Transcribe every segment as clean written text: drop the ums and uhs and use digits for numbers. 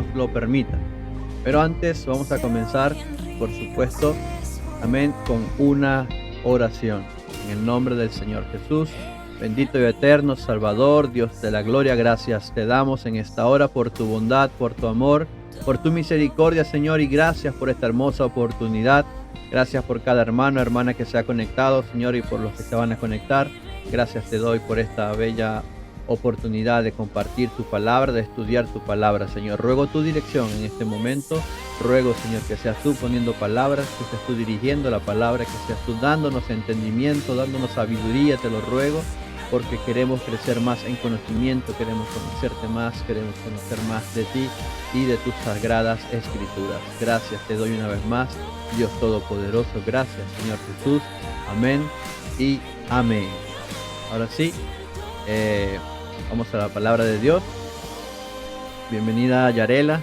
nos lo permita. Pero antes vamos a comenzar, por supuesto, amén, con una oración. En el nombre del Señor Jesús, bendito y eterno Salvador, Dios de la gloria, gracias te damos en esta hora por tu bondad, por tu amor, por tu misericordia, Señor, y gracias por esta hermosa oportunidad. Gracias por cada hermano, hermana que se ha conectado, Señor, y por los que se van a conectar. Gracias te doy por esta bella oportunidad de compartir tu palabra, de estudiar tu palabra, Señor. Ruego tu dirección en este momento. Ruego, Señor, que seas tú poniendo palabras, que seas tú dirigiendo la palabra, que seas tú dándonos entendimiento, dándonos sabiduría, te lo ruego, porque queremos crecer más en conocimiento, queremos conocerte más, queremos conocer más de ti y de tus sagradas escrituras. Gracias te doy una vez más, Dios Todopoderoso. Gracias, Señor Jesús. Amén y amén. Ahora sí, vamos a la palabra de Dios. Bienvenida, Yarela.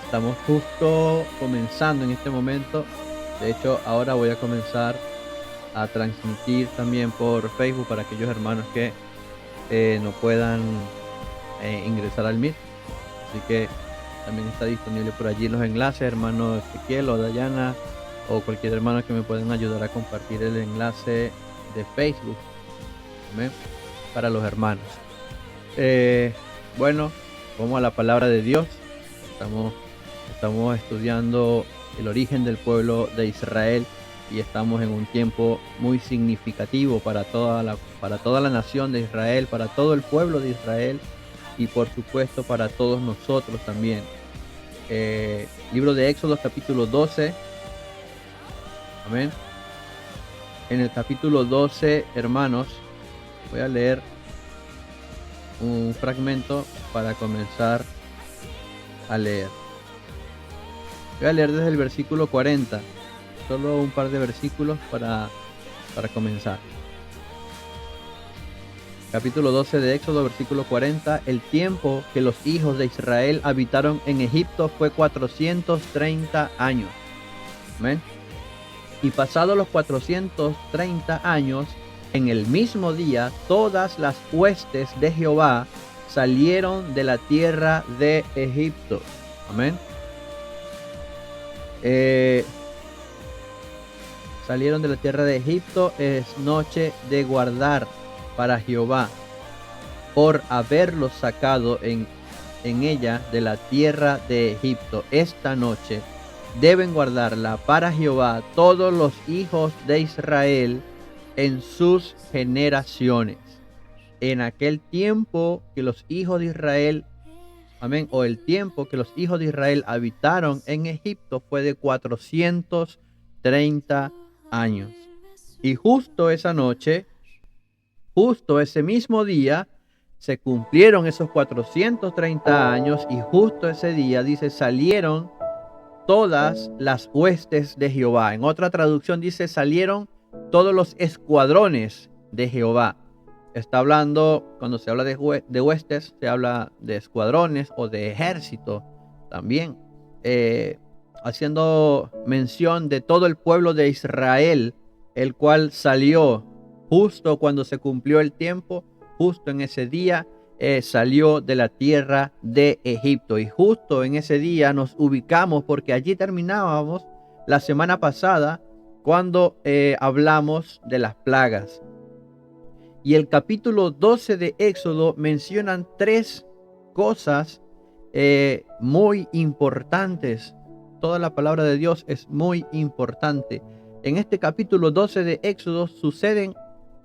Estamos justo comenzando en este momento. De hecho, ahora voy a comenzar a transmitir también por Facebook para aquellos hermanos que no puedan ingresar al Meet. Así que también está disponible por allí los enlaces, hermano Ezequiel o Dayana o cualquier hermano que me puedan ayudar a compartir el enlace de Facebook. Amén. Para los hermanos. Bueno, vamos a la palabra de Dios. Estamos estudiando el origen del pueblo de Israel y estamos en un tiempo muy significativo para toda la nación de Israel, para todo el pueblo de Israel y por supuesto para todos nosotros también. Libro de Éxodo, capítulo 12. Amén. En el capítulo 12, hermanos, voy a leer un fragmento para comenzar a leer. Voy a leer desde el versículo 40. Solo un par de versículos para comenzar. Capítulo 12 de Éxodo, versículo 40. El tiempo que los hijos de Israel habitaron en Egipto fue 430 años. Amén. Y pasados los 430 años, en el mismo día, todas las huestes de Jehová salieron de la tierra de Egipto. Amén. Salieron de la tierra de Egipto. Es noche de guardar para Jehová, por haberlos sacado en ella de la tierra de Egipto. Esta noche deben guardarla para Jehová todos los hijos de Israel en sus generaciones. En aquel tiempo que los hijos de Israel, amén, o el tiempo que los hijos de Israel habitaron en Egipto fue de 430 años. Y justo esa noche, justo ese mismo día, se cumplieron esos 430 años y justo ese día, dice, salieron todas las huestes de Jehová. En otra traducción dice, salieron todos los escuadrones de Jehová. Está hablando, cuando se habla de huestes, se habla de escuadrones o de ejército también, haciendo mención de todo el pueblo de Israel, el cual salió justo cuando se cumplió el tiempo, justo en ese día, salió de la tierra de Egipto. Y justo en ese día nos ubicamos porque allí terminábamos la semana pasada cuando hablamos de las plagas. Y el capítulo 12 de Éxodo mencionan tres cosas muy importantes. Toda la palabra de Dios es muy importante. En este capítulo 12 de Éxodo suceden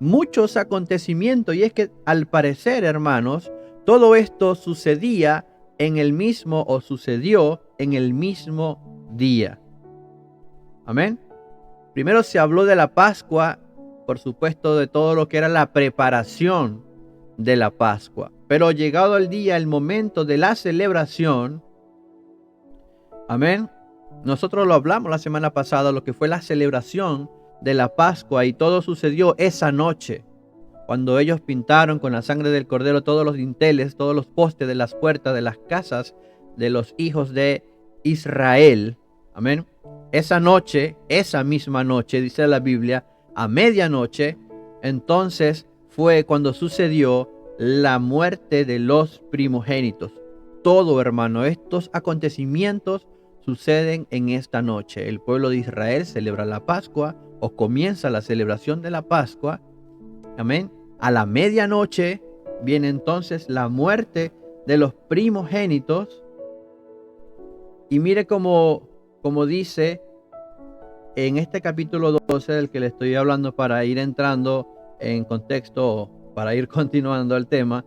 muchos acontecimientos y es que al parecer, hermanos, todo esto sucedía en el mismo o sucedió en el mismo día. Amén. Primero se habló de la Pascua, por supuesto, de todo lo que era la preparación de la Pascua. Pero llegado el día, el momento de la celebración, amén, nosotros lo hablamos la semana pasada, lo que fue la celebración de la Pascua, y todo sucedió esa noche, cuando ellos pintaron con la sangre del cordero todos los dinteles, todos los postes de las puertas de las casas de los hijos de Israel. Amén. Esa noche, esa misma noche, dice la Biblia, a medianoche, entonces fue cuando sucedió la muerte de los primogénitos. todo, hermano. Estos acontecimientos suceden en esta noche. El pueblo de Israel celebra la Pascua o comienza la celebración de la Pascua. Amén. A la medianoche viene entonces la muerte de los primogénitos. Y mire como dice en este capítulo 12 del que le estoy hablando, para ir entrando en contexto, para ir continuando el tema.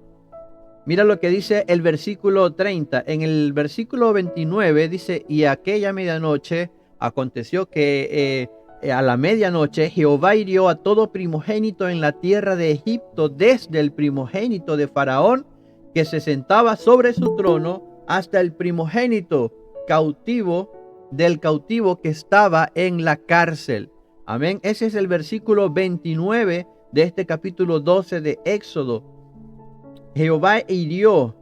Mira lo que dice el versículo 30. En el versículo 29 dice: y aquella medianoche aconteció que a la medianoche Jehová hirió a todo primogénito en la tierra de Egipto, desde el primogénito de Faraón que se sentaba sobre su trono, hasta el primogénito cautivo del cautivo que estaba en la cárcel. Amén. Ese es el versículo 29 de este capítulo 12 de Éxodo. Jehová hirió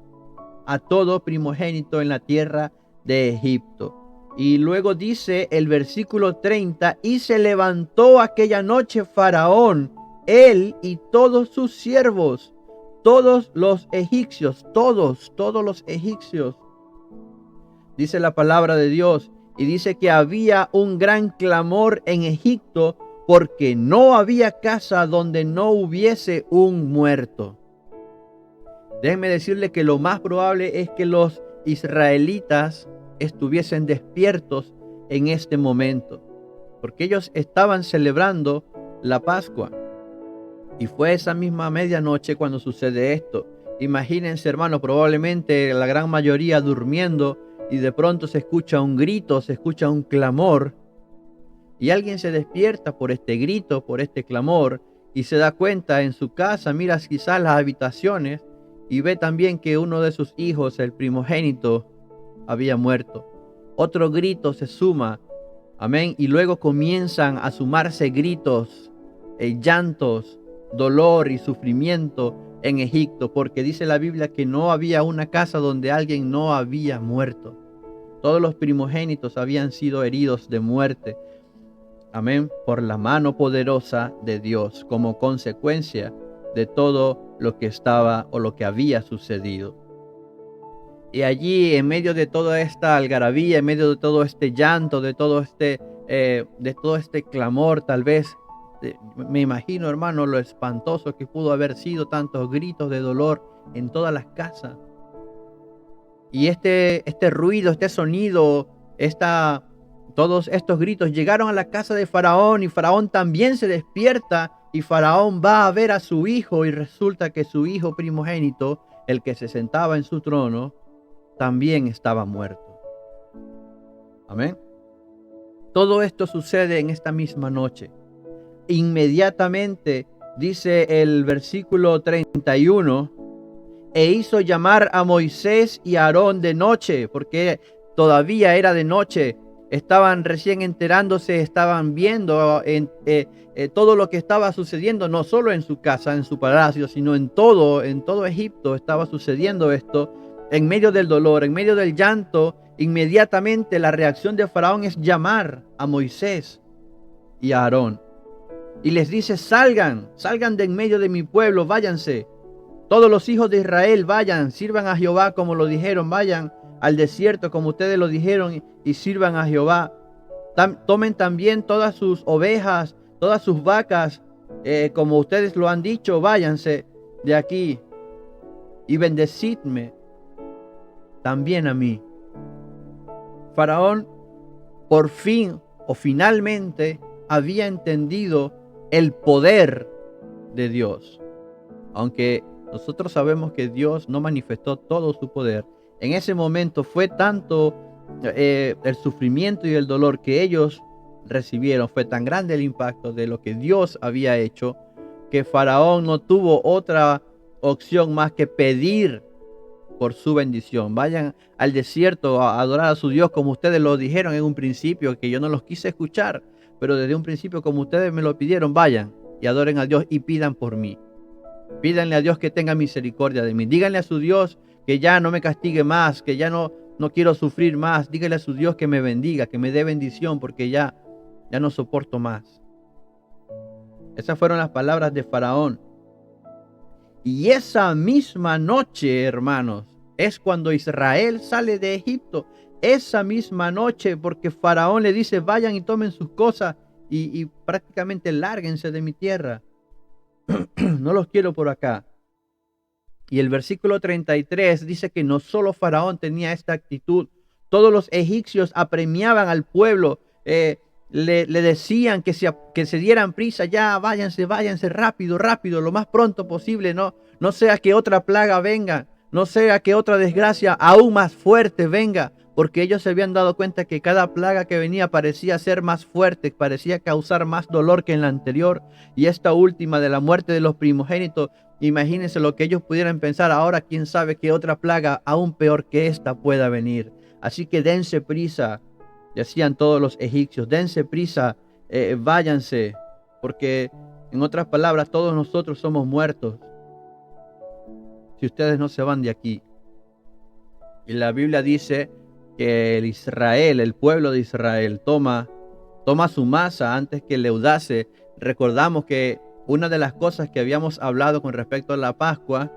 a todo primogénito en la tierra de Egipto. Y luego dice el versículo 30: y se levantó aquella noche Faraón, él y todos sus siervos, todos los egipcios, todos los egipcios. Dice la palabra de Dios, y dice que había un gran clamor en Egipto, porque no había casa donde no hubiese un muerto. Déjenme decirle que lo más probable es que los israelitas estuviesen despiertos en este momento, porque ellos estaban celebrando la Pascua. Y fue esa misma medianoche cuando sucede esto. Imagínense, hermano, probablemente la gran mayoría durmiendo, y de pronto se escucha un grito, se escucha un clamor, y alguien se despierta por este grito, por este clamor, y se da cuenta en su casa, mira quizás las habitaciones, y ve también que uno de sus hijos, el primogénito, había muerto. Otro grito se suma, amén, y luego comienzan a sumarse gritos, llantos, dolor y sufrimiento en Egipto, porque dice la Biblia que no había una casa donde alguien no había muerto. Todos los primogénitos habían sido heridos de muerte, amén, por la mano poderosa de Dios, como consecuencia de todo lo que estaba o lo que había sucedido. Y allí, en medio de toda esta algarabía, en medio de todo este llanto, de todo este clamor, tal vez, me imagino, hermano, lo espantoso que pudo haber sido tantos gritos de dolor en todas las casas. Y este ruido, este sonido, todos estos gritos llegaron a la casa de Faraón, y Faraón también se despierta, y Faraón va a ver a su hijo, y resulta que su hijo primogénito, el que se sentaba en su trono, también estaba muerto. Amén. Todo esto sucede en esta misma noche. Inmediatamente, dice el versículo 31, e hizo llamar a Moisés y a Aarón de noche, porque todavía era de noche. Estaban recién enterándose, estaban viendo todo lo que estaba sucediendo, no solo en su casa, en su palacio, sino en todo Egipto estaba sucediendo esto. En medio del dolor, en medio del llanto, inmediatamente la reacción de Faraón es llamar a Moisés y a Aarón. Y les dice: salgan de en medio de mi pueblo, váyanse. Todos los hijos de Israel vayan, sirvan a Jehová como lo dijeron, vayan al desierto como ustedes lo dijeron y sirvan a Jehová. Tomen también todas sus ovejas, todas sus vacas, como ustedes lo han dicho, váyanse de aquí y bendecidme también a mí. Faraón por fin o finalmente había entendido el poder de Dios. Aunque nosotros sabemos que Dios no manifestó todo su poder, en ese momento fue tanto el sufrimiento y el dolor que ellos recibieron, fue tan grande el impacto de lo que Dios había hecho, que Faraón no tuvo otra opción más que pedir por su bendición. Vayan al desierto a adorar a su Dios como ustedes lo dijeron en un principio, que yo no los quise escuchar, pero desde un principio como ustedes me lo pidieron, vayan y adoren a Dios y pidan por mí. Pídanle a Dios que tenga misericordia de mí. Díganle a su Dios que ya no me castigue más, que ya no quiero sufrir más. Díganle a su Dios que me bendiga, que me dé bendición, porque ya no soporto más. Esas fueron las palabras de Faraón. Y esa misma noche, hermanos, es cuando Israel sale de Egipto. Esa misma noche, porque Faraón le dice, vayan y tomen sus cosas y prácticamente lárguense de mi tierra. No los quiero por acá. Y el versículo 33 dice que no solo Faraón tenía esta actitud, todos los egipcios apremiaban al pueblo, le decían que se dieran prisa, ya váyanse, váyanse rápido, rápido, lo más pronto posible, no sea que otra plaga venga, no sea que otra desgracia aún más fuerte venga, porque ellos se habían dado cuenta que cada plaga que venía parecía ser más fuerte, parecía causar más dolor que en la anterior, y esta última de la muerte de los primogénitos, imagínense lo que ellos pudieran pensar ahora, quién sabe qué otra plaga aún peor que esta pueda venir. Así que dense prisa, decían todos los egipcios, dense prisa, váyanse, porque en otras palabras todos nosotros somos muertos si ustedes no se van de aquí. Y la Biblia dice que el pueblo de Israel toma su masa antes que leudase. Recordamos que una de las cosas que habíamos hablado con respecto a la Pascua,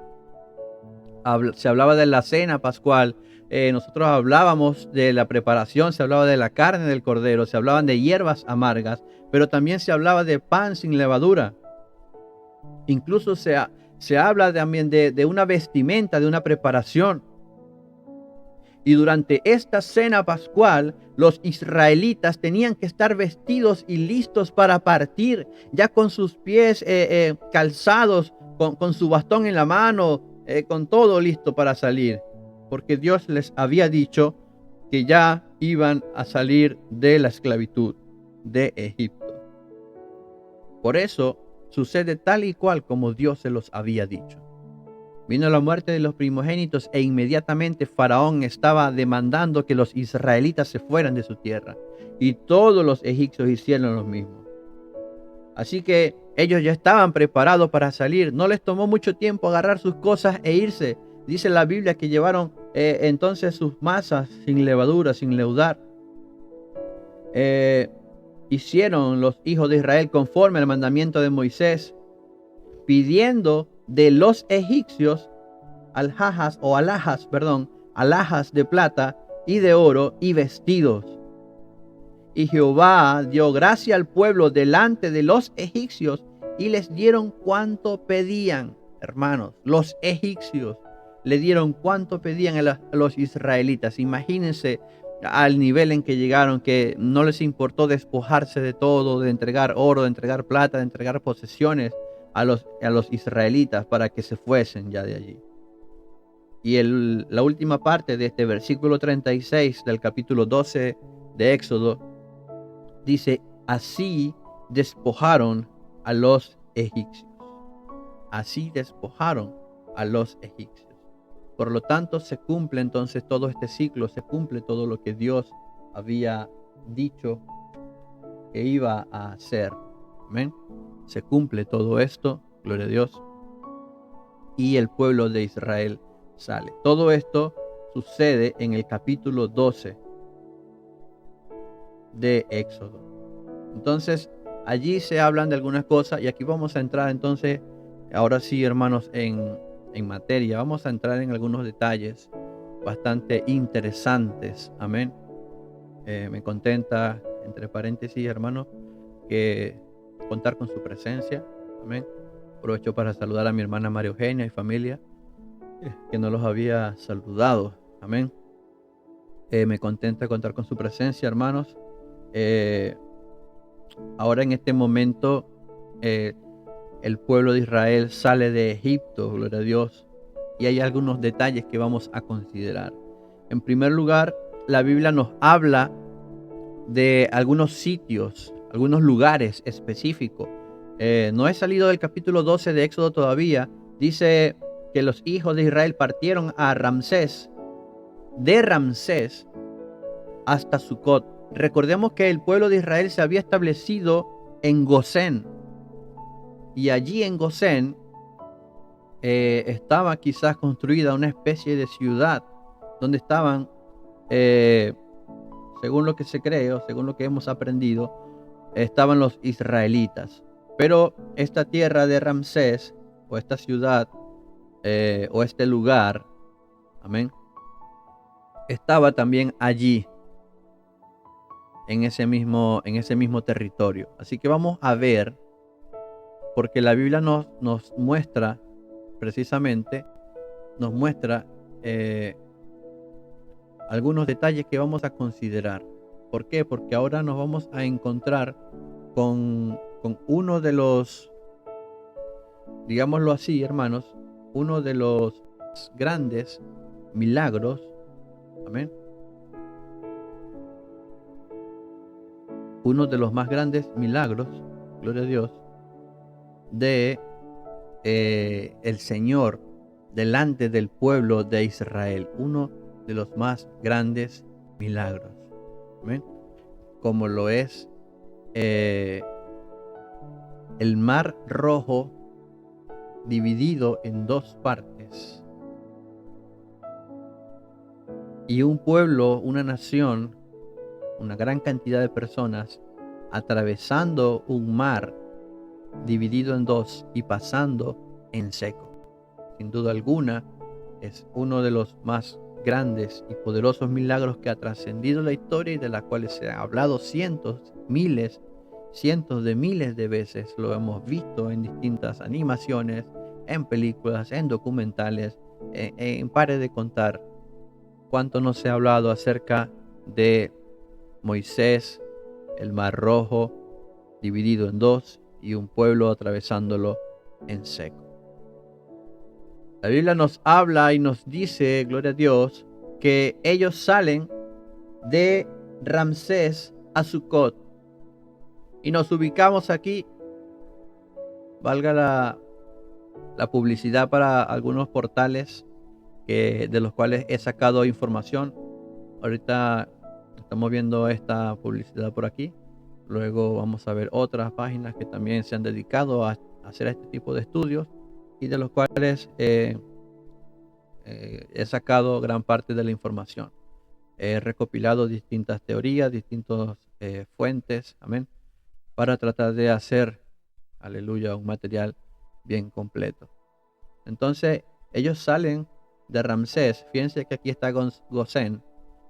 se hablaba de la cena pascual, nosotros hablábamos de la preparación, se hablaba de la carne del cordero, se hablaban de hierbas amargas, pero también se hablaba de pan sin levadura. Incluso se habla también de una vestimenta, de una preparación. Y durante esta cena pascual, los israelitas tenían que estar vestidos y listos para partir, ya con sus pies calzados, con su bastón en la mano, con todo listo para salir, porque Dios les había dicho que ya iban a salir de la esclavitud de Egipto. Por eso sucede tal y cual como Dios se los había dicho. Vino la muerte de los primogénitos e inmediatamente Faraón estaba demandando que los israelitas se fueran de su tierra. Y todos los egipcios hicieron lo mismo. Así que ellos ya estaban preparados para salir. No les tomó mucho tiempo agarrar sus cosas e irse. Dice la Biblia que llevaron entonces sus masas sin levadura, sin leudar. Hicieron los hijos de Israel conforme al mandamiento de Moisés, pidiendo de los egipcios alhajas de plata y de oro y vestidos. Y Jehová dio gracia al pueblo delante de los egipcios y les dieron cuanto pedían. Hermanos, los egipcios le dieron cuanto pedían a los israelitas. Imagínense al nivel en que llegaron, que no les importó despojarse de todo, de entregar oro, de entregar plata, de entregar posesiones a los israelitas para que se fuesen ya de allí. Y la última parte de este versículo 36 del capítulo 12 de Éxodo dice, así despojaron a los egipcios. Así despojaron a los egipcios. Por lo tanto, se cumple entonces todo este ciclo, se cumple todo lo que Dios había dicho que iba a hacer. Amén. Se cumple todo esto, gloria a Dios, y el pueblo de Israel sale. Todo esto sucede en el capítulo 12 de Éxodo. Entonces, allí se hablan de algunas cosas y aquí vamos a entrar entonces, ahora sí, hermanos, en materia. Vamos a entrar en algunos detalles bastante interesantes. Amén. Me contenta, entre paréntesis, hermanos, que contar con su presencia. Amén. Aprovecho para saludar a mi hermana María Eugenia y familia, que no los había saludado. Amén. Me contenta contar con su presencia, hermanos. Ahora en este momento el pueblo de Israel sale de Egipto, gloria a Dios, y hay algunos detalles que vamos a considerar. En primer lugar, la Biblia nos habla de algunos sitios, algunos lugares específicos. No he salido del capítulo 12 de Éxodo todavía. Dice que los hijos de Israel partieron a Ramsés, de Ramsés hasta Sucot. Recordemos que el pueblo de Israel se había establecido en Gosén, y allí en Gosén estaba quizás construida una especie de ciudad donde estaban, según lo que se cree o según lo que hemos aprendido, estaban los israelitas. Pero esta tierra de Ramsés, o esta ciudad, o este lugar, Amén. Estaba también allí, en ese mismo territorio. Así que vamos a ver, porque la Biblia nos muestra, precisamente, nos muestra algunos detalles que vamos a considerar. ¿Por qué? Porque ahora nos vamos a encontrar con uno de los, digámoslo así, hermanos, uno de los grandes milagros, amén, uno de los más grandes milagros, gloria a Dios, de el Señor delante del pueblo de Israel, uno de los más grandes milagros, amén, como lo es el mar rojo dividido en dos partes, y un pueblo, una nación, una gran cantidad de personas atravesando un mar dividido en dos y pasando en seco. Sin duda alguna, es uno de los más grandes y poderosos milagros que ha trascendido la historia y de las cuales se ha hablado cientos de miles de veces. Lo hemos visto en distintas animaciones, en películas, en documentales, pare de contar cuánto no se ha hablado acerca de Moisés, el mar rojo dividido en dos y un pueblo atravesándolo en seco. La Biblia nos habla y nos dice, gloria a Dios, que ellos salen de Ramsés a Sucot. Y nos ubicamos aquí, valga la publicidad para algunos portales de los cuales he sacado información. Ahorita estamos viendo esta publicidad por aquí. Luego vamos a ver otras páginas que también se han dedicado a hacer este tipo de estudios y de los cuales he sacado gran parte de la información. He recopilado distintas teorías, distintas fuentes, amén, para tratar de hacer, aleluya, un material bien completo. Entonces, ellos salen de Ramsés. Fíjense que aquí está Gosén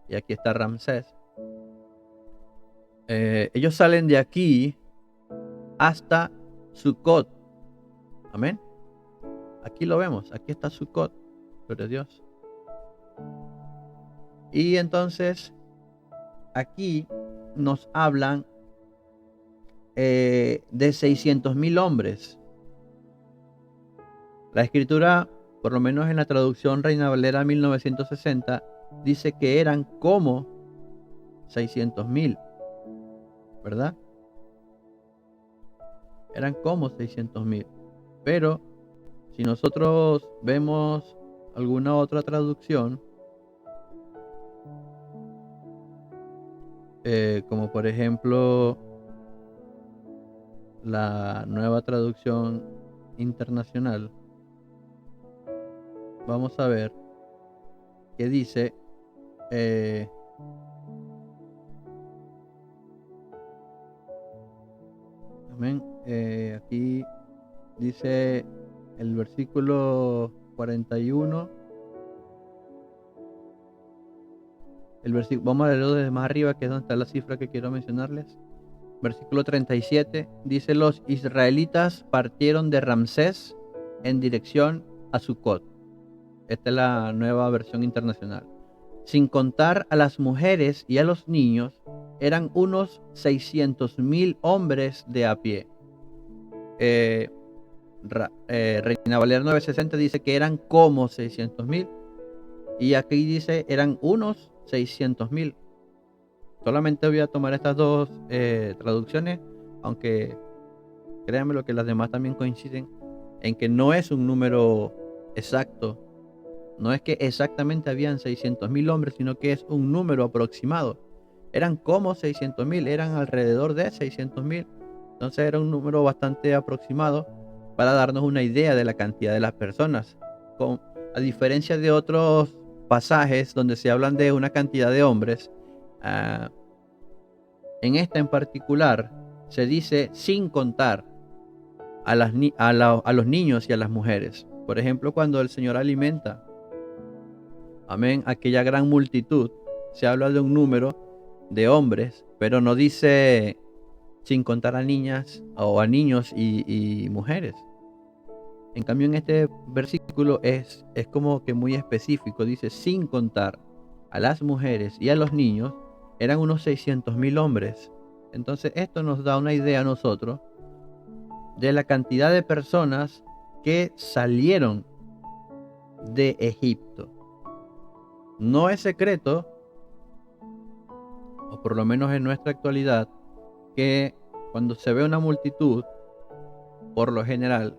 y aquí está Ramsés. Ellos salen de aquí hasta Sucot. Amén. Aquí lo vemos, aquí está Sucot, gloria a Dios. Y entonces, aquí nos hablan de 600,000 hombres. La escritura, por lo menos en la traducción Reina Valera 1960, dice que eran como 600,000, ¿verdad? Eran como 600,000. Pero si nosotros vemos alguna otra traducción, como por ejemplo la Nueva Traducción Internacional, vamos a ver que dice amén. Aquí dice el versículo 41. Vamos a leerlo desde más arriba, que es donde está la cifra que quiero mencionarles. Versículo 37 dice: los israelitas partieron de Ramsés en dirección a Sucot. Esta es la Nueva Versión Internacional. Sin contar a las mujeres y a los niños, eran unos 600,000 hombres de a pie. Reina Valera 960 dice que eran como 600,000. Y aquí dice eran unos 600,000. Solamente voy a tomar estas dos traducciones, aunque créanme lo que las demás también coinciden en que no es un número exacto. No es que exactamente habían 600,000 hombres, sino que es un número aproximado. Eran como 600,000, eran alrededor de 600,000. Entonces era un número bastante aproximado para darnos una idea de la cantidad de las personas. A diferencia de otros pasajes donde se hablan de una cantidad de hombres, en esta en particular se dice sin contar a los niños y a las mujeres. Por ejemplo, cuando el Señor alimenta Amén. Aquella gran multitud. Se habla de un número de hombres, pero no dice sin contar a niñas o a niños y mujeres. En cambio, en este versículo es como que muy específico. Dice, sin contar a las mujeres y a los niños, eran unos 600,000 hombres. Entonces, esto nos da una idea a nosotros de la cantidad de personas que salieron de Egipto. No es secreto, o por lo menos en nuestra actualidad, que cuando se ve una multitud, por lo general,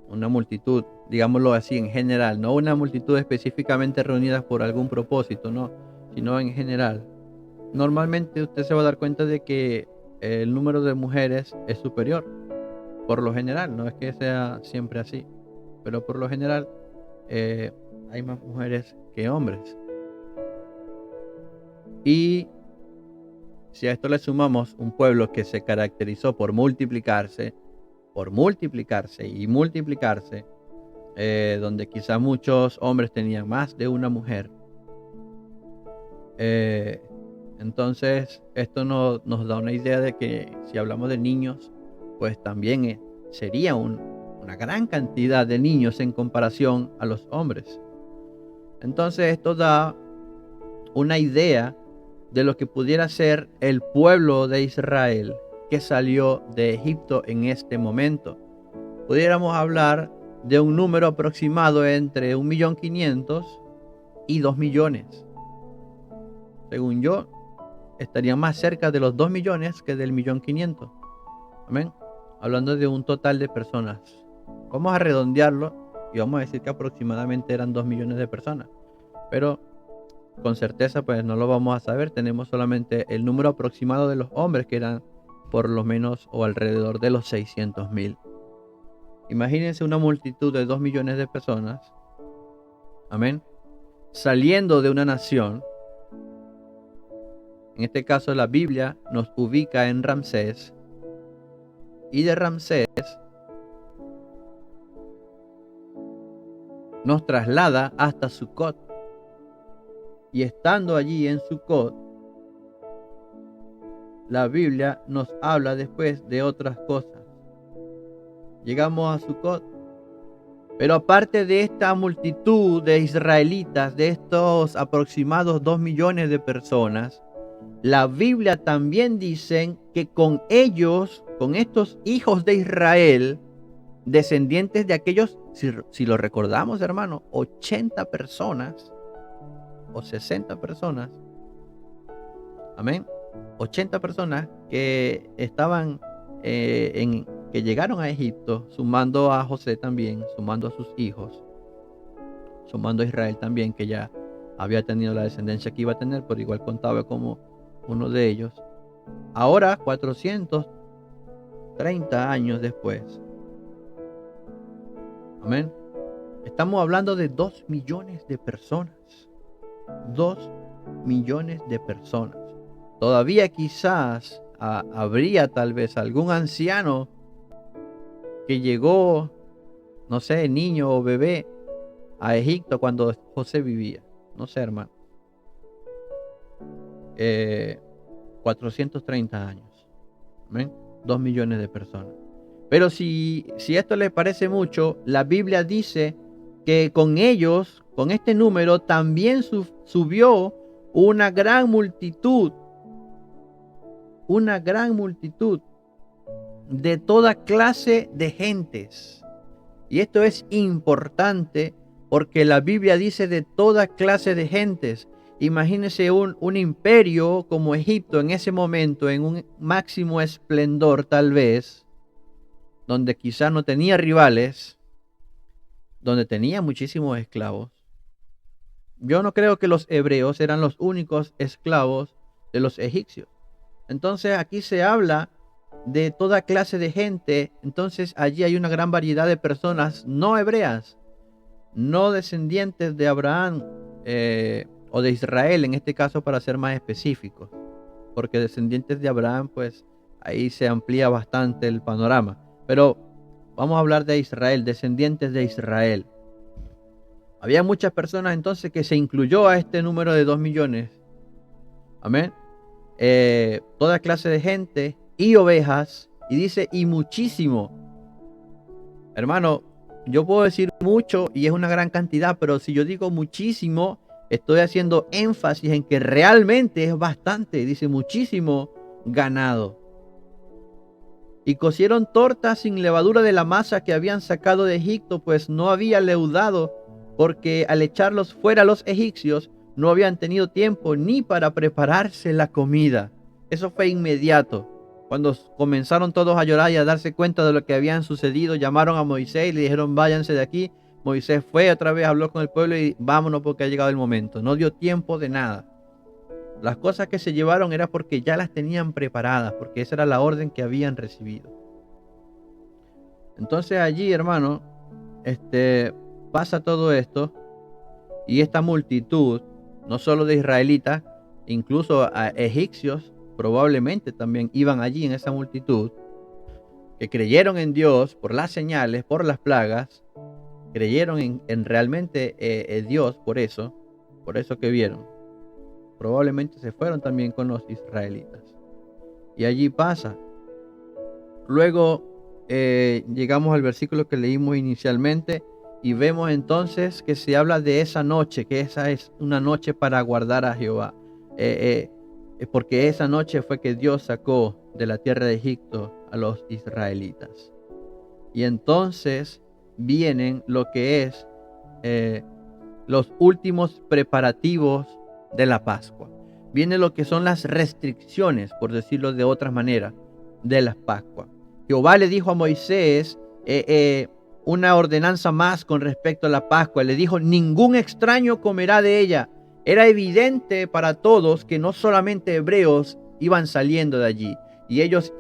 una multitud, digámoslo así, en general, no una multitud específicamente reunida por algún propósito, no, sino en general. Normalmente usted se va a dar cuenta de que el número de mujeres es superior, por lo general, no es que sea siempre así, pero por lo general hay más mujeres que hombres. Y si a esto le sumamos un pueblo que se caracterizó por multiplicarse y multiplicarse, donde quizá muchos hombres tenían más de una mujer, entonces esto nos da una idea de que si hablamos de niños, pues también sería una gran cantidad de niños en comparación a los hombres. Entonces esto da una idea de lo que pudiera ser el pueblo de Israel que salió de Egipto en este momento. Pudiéramos hablar de un número aproximado entre 1.500.000 y 2 millones. Según yo, estaría más cerca de los 2 millones que del 1.500.000. Amén. Hablando de un total de personas. Vamos a redondearlo y vamos a decir que aproximadamente eran 2 millones de personas. Pero con certeza pues no lo vamos a saber. Tenemos solamente el número aproximado de los hombres, que eran por lo menos o alrededor de los 600,000. Imagínense una multitud de 2 millones de personas, amén, saliendo de una nación. En este caso la Biblia nos ubica en Ramsés, y de Ramsés nos traslada hasta Sucot. Y estando allí en Sucot, la Biblia nos habla después de otras cosas. Llegamos a Sucot, pero aparte de esta multitud de israelitas, de estos aproximados 2 millones de personas, la Biblia también dice que con ellos, con estos hijos de Israel, descendientes de aquellos, si lo recordamos, hermano, 80 personas o 60 personas, amén, 80 personas que estaban que llegaron a Egipto, sumando a José también, sumando a sus hijos, sumando a Israel también, que ya había tenido la descendencia que iba a tener, pero igual contaba como uno de ellos. Ahora, 430 años después, amén, estamos hablando de 2 millones de personas. 2 millones de personas. Todavía quizás habría tal vez algún anciano que llegó, no sé, niño o bebé a Egipto cuando José vivía. No sé, hermano. 430 años. ¿Ven? 2 millones de personas. Pero si esto les parece mucho, la Biblia dice que con ellos, con este número, también subió una gran multitud de toda clase de gentes. Y esto es importante porque la Biblia dice de toda clase de gentes. Imagínense un imperio como Egipto en ese momento, en un máximo esplendor tal vez, donde quizás no tenía rivales, donde tenía muchísimos esclavos. Yo no creo que los hebreos eran los únicos esclavos de los egipcios. Entonces aquí se habla de toda clase de gente. Entonces allí hay una gran variedad de personas no hebreas, no descendientes de Abraham o de Israel, en este caso, para ser más específicos, porque descendientes de Abraham, pues ahí se amplía bastante el panorama. Pero vamos a hablar de Israel, descendientes de Israel. Había muchas personas entonces que se incluyó a este número de 2 millones. Amén. Toda clase de gente y ovejas. Y dice, y muchísimo. Hermano, yo puedo decir mucho y es una gran cantidad, pero si yo digo muchísimo, estoy haciendo énfasis en que realmente es bastante. Dice muchísimo ganado. Y cocieron tortas sin levadura de la masa que habían sacado de Egipto, pues no había leudado, porque al echarlos fuera los egipcios, no habían tenido tiempo ni para prepararse la comida. Eso fue inmediato. Cuando comenzaron todos a llorar y a darse cuenta de lo que habían sucedido, llamaron a Moisés y le dijeron, váyanse de aquí. Moisés fue otra vez, habló con el pueblo y vámonos porque ha llegado el momento. No dio tiempo de nada. Las cosas que se llevaron era porque ya las tenían preparadas, porque esa era la orden que habían recibido. Entonces allí, hermano, pasa todo esto y esta multitud, no solo de israelitas, incluso a egipcios, probablemente también iban allí en esa multitud, que creyeron en Dios por las señales, por las plagas, creyeron en realmente Dios por eso que vieron. Probablemente se fueron también con los israelitas. Y allí pasa. Luego llegamos al versículo que leímos inicialmente y vemos entonces que se habla de esa noche, que esa es una noche para guardar a Jehová. Porque esa noche fue que Dios sacó de la tierra de Egipto a los israelitas. Y entonces vienen lo que es los últimos preparativos de la Pascua. Viene lo que son las restricciones, por decirlo de otra manera, de la Pascua. Jehová le dijo a Moisés una ordenanza más con respecto a la Pascua. Le dijo, ningún extraño comerá de ella. Era evidente para todos que no solamente hebreos iban saliendo de allí. Y ellos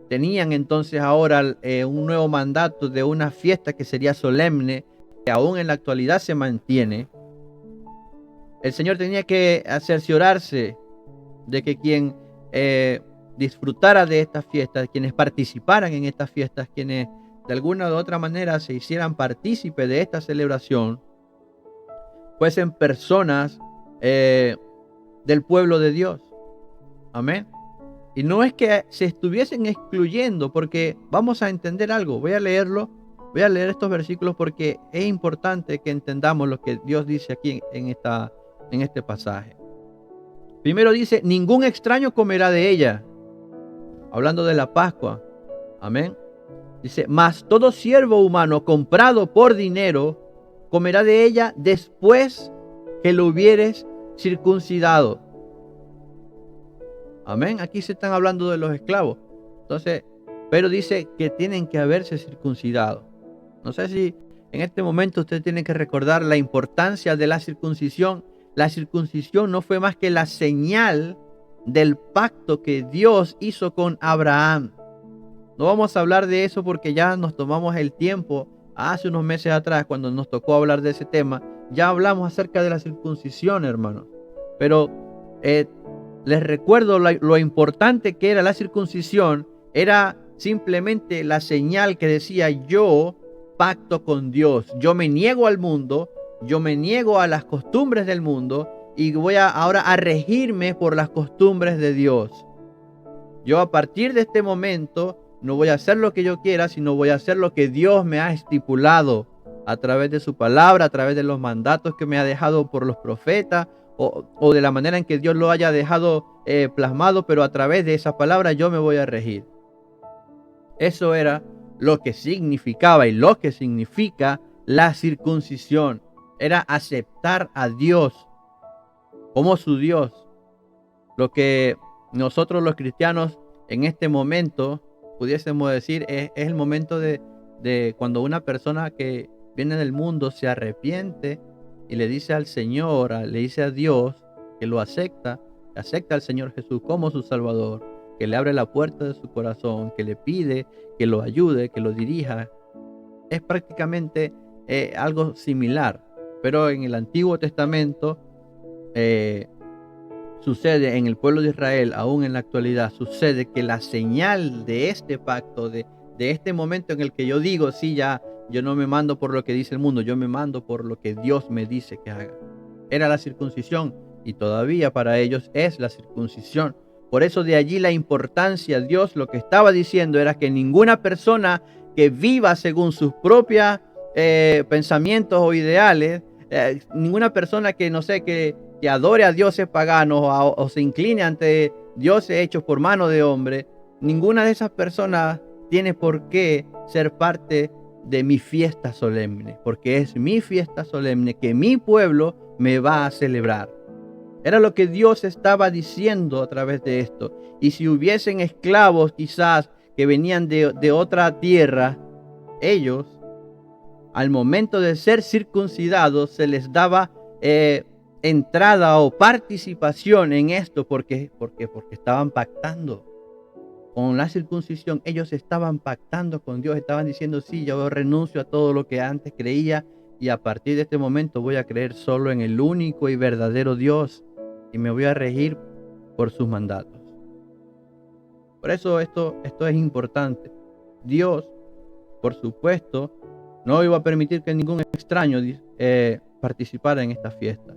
tenían entonces ahora un nuevo mandato de una fiesta que sería solemne, que aún en la actualidad se mantiene. El Señor tenía que cerciorarse de que quien disfrutara de estas fiestas, quienes participaran en estas fiestas, quienes de alguna u otra manera se hicieran partícipe de esta celebración, fuesen personas del pueblo de Dios. Amén. Y no es que se estuviesen excluyendo, porque vamos a entender algo. Voy a leer estos versículos porque es importante que entendamos lo que Dios dice aquí en este pasaje. Primero dice, ningún extraño comerá de ella. Hablando de la Pascua. Amén. Dice, mas todo siervo humano comprado por dinero comerá de ella después que lo hubieres circuncidado. Amén. Aquí se están hablando de los esclavos. Entonces, pero dice que tienen que haberse circuncidado. No sé si en este momento usted tiene que recordar la importancia de la circuncisión. La circuncisión no fue más que la señal del pacto que Dios hizo con Abraham. No vamos a hablar de eso porque ya nos tomamos el tiempo hace unos meses atrás cuando nos tocó hablar de ese tema. Ya hablamos acerca de la circuncisión, hermanos. Pero les recuerdo lo importante que era la circuncisión. Era simplemente la señal que decía yo pacto con Dios. Yo me niego al mundo. Yo me niego a las costumbres del mundo y voy ahora a regirme por las costumbres de Dios. Yo a partir de este momento no voy a hacer lo que yo quiera, sino voy a hacer lo que Dios me ha estipulado a través de su palabra, a través de los mandatos que me ha dejado por los profetas o de la manera en que Dios lo haya dejado plasmado, pero a través de esa palabra yo me voy a regir. Eso era lo que significaba y lo que significa la circuncisión. Era aceptar a Dios como su Dios. Lo que nosotros los cristianos en este momento pudiésemos decir es el momento de cuando una persona que viene del mundo se arrepiente y le dice al Señor, le dice a Dios que lo acepta al Señor Jesús como su Salvador, que le abre la puerta de su corazón, que le pide que lo ayude, que lo dirija. Es prácticamente algo similar. Pero en el Antiguo Testamento sucede en el pueblo de Israel, aún en la actualidad, sucede que la señal de este pacto, de este momento en el que yo digo, sí, ya yo no me mando por lo que dice el mundo, yo me mando por lo que Dios me dice que haga. Era la circuncisión y todavía para ellos es la circuncisión. Por eso de allí la importancia. Dios lo que estaba diciendo era que ninguna persona que viva según sus propios pensamientos o ideales, ninguna persona que no sé, que adore a dioses paganos o se incline ante dioses hechos por mano de hombre, ninguna de esas personas tiene por qué ser parte de mi fiesta solemne, porque es mi fiesta solemne que mi pueblo me va a celebrar. Era lo que Dios estaba diciendo a través de esto. Y si hubiesen esclavos quizás que venían de otra tierra, ellos, al momento de ser circuncidados, se les daba entrada o participación en esto porque estaban pactando. Con la circuncisión ellos estaban pactando con Dios, estaban diciendo, sí, yo renuncio a todo lo que antes creía y a partir de este momento voy a creer solo en el único y verdadero Dios y me voy a regir por sus mandatos. Por eso esto es importante. Dios, por supuesto, no iba a permitir que ningún extraño participara en esta fiesta.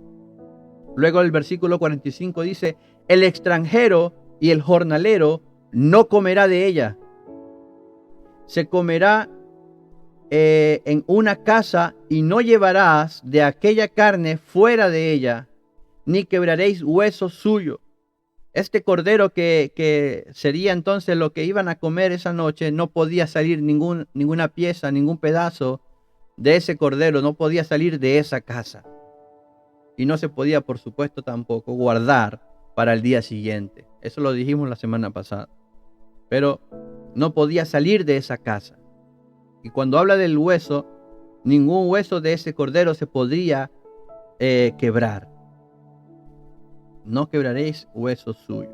Luego el versículo 45 dice, el extranjero y el jornalero no comerá de ella. Se comerá en una casa y no llevarás de aquella carne fuera de ella, ni quebraréis hueso suyo. Este cordero que sería entonces lo que iban a comer esa noche, no podía salir ninguna pieza, ningún pedazo de ese cordero, no podía salir de esa casa. Y no se podía, por supuesto, tampoco guardar para el día siguiente. Eso lo dijimos la semana pasada. Pero no podía salir de esa casa. Y cuando habla del hueso, ningún hueso de ese cordero se podría quebrar. No quebraréis hueso suyo.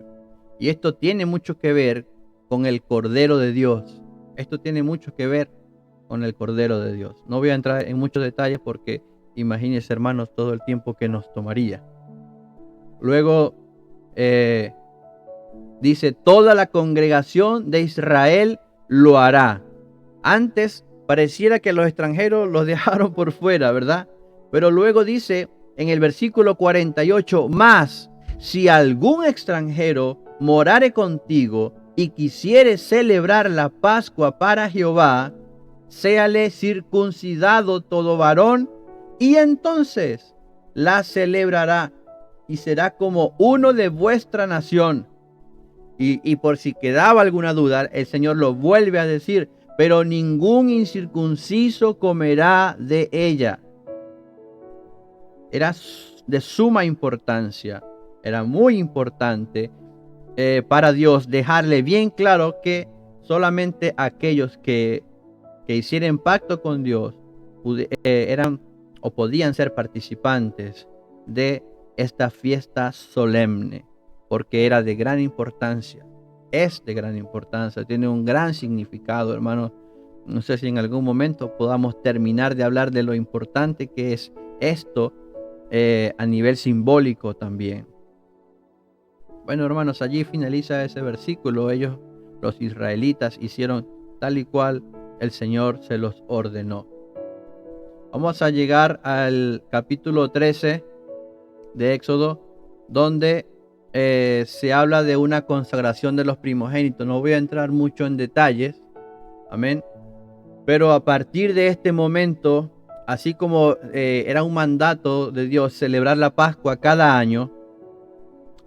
Y esto tiene mucho que ver con el Cordero de Dios. Esto tiene mucho que ver con el Cordero de Dios. No voy a entrar en muchos detalles porque imagínense, hermanos, todo el tiempo que nos tomaría. Luego dice, toda la congregación de Israel lo hará. Antes pareciera que los extranjeros los dejaron por fuera, ¿verdad? Pero luego dice en el versículo 48, más si algún extranjero morare contigo y quisiere celebrar la Pascua para Jehová, séale circuncidado todo varón, y entonces la celebrará y será como uno de vuestra nación. Y por si quedaba alguna duda, el Señor lo vuelve a decir, pero ningún incircunciso comerá de ella. Era de suma importancia, era muy importante para Dios dejarle bien claro que solamente aquellos que hicieran pacto con Dios eran o podían ser participantes de esta fiesta solemne, porque era de gran importancia, es de gran importancia, tiene un gran significado, hermanos. No sé si en algún momento podamos terminar de hablar de lo importante que es esto a nivel simbólico también. Bueno, hermanos, allí finaliza ese versículo. Ellos, los israelitas, hicieron tal y cual el Señor se los ordenó. Vamos a llegar al capítulo 13 de Éxodo, donde se habla de una consagración de los primogénitos. No voy a entrar mucho en detalles, amén, pero a partir de este momento, así como era un mandato de Dios celebrar la Pascua cada año,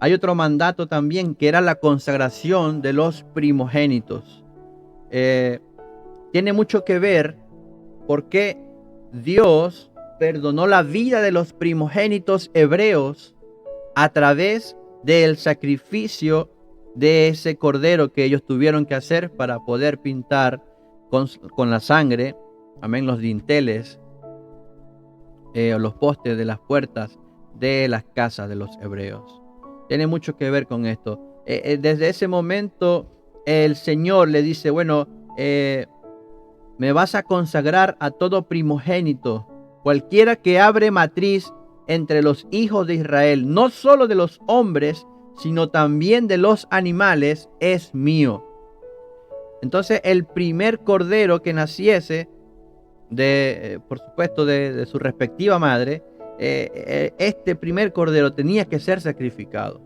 hay otro mandato también que era la consagración de los primogénitos. Tiene mucho que ver porque Dios perdonó la vida de los primogénitos hebreos a través del sacrificio de ese cordero que ellos tuvieron que hacer para poder pintar con la sangre, amén, los dinteles o los postes de las puertas de las casas de los hebreos. Tiene mucho que ver con esto. Desde ese momento el Señor le dice, bueno, me vas a consagrar a todo primogénito, cualquiera que abre matriz entre los hijos de Israel, no solo de los hombres, sino también de los animales, es mío. Entonces el primer cordero que naciese por supuesto, de su respectiva madre, este primer cordero tenía que ser sacrificado.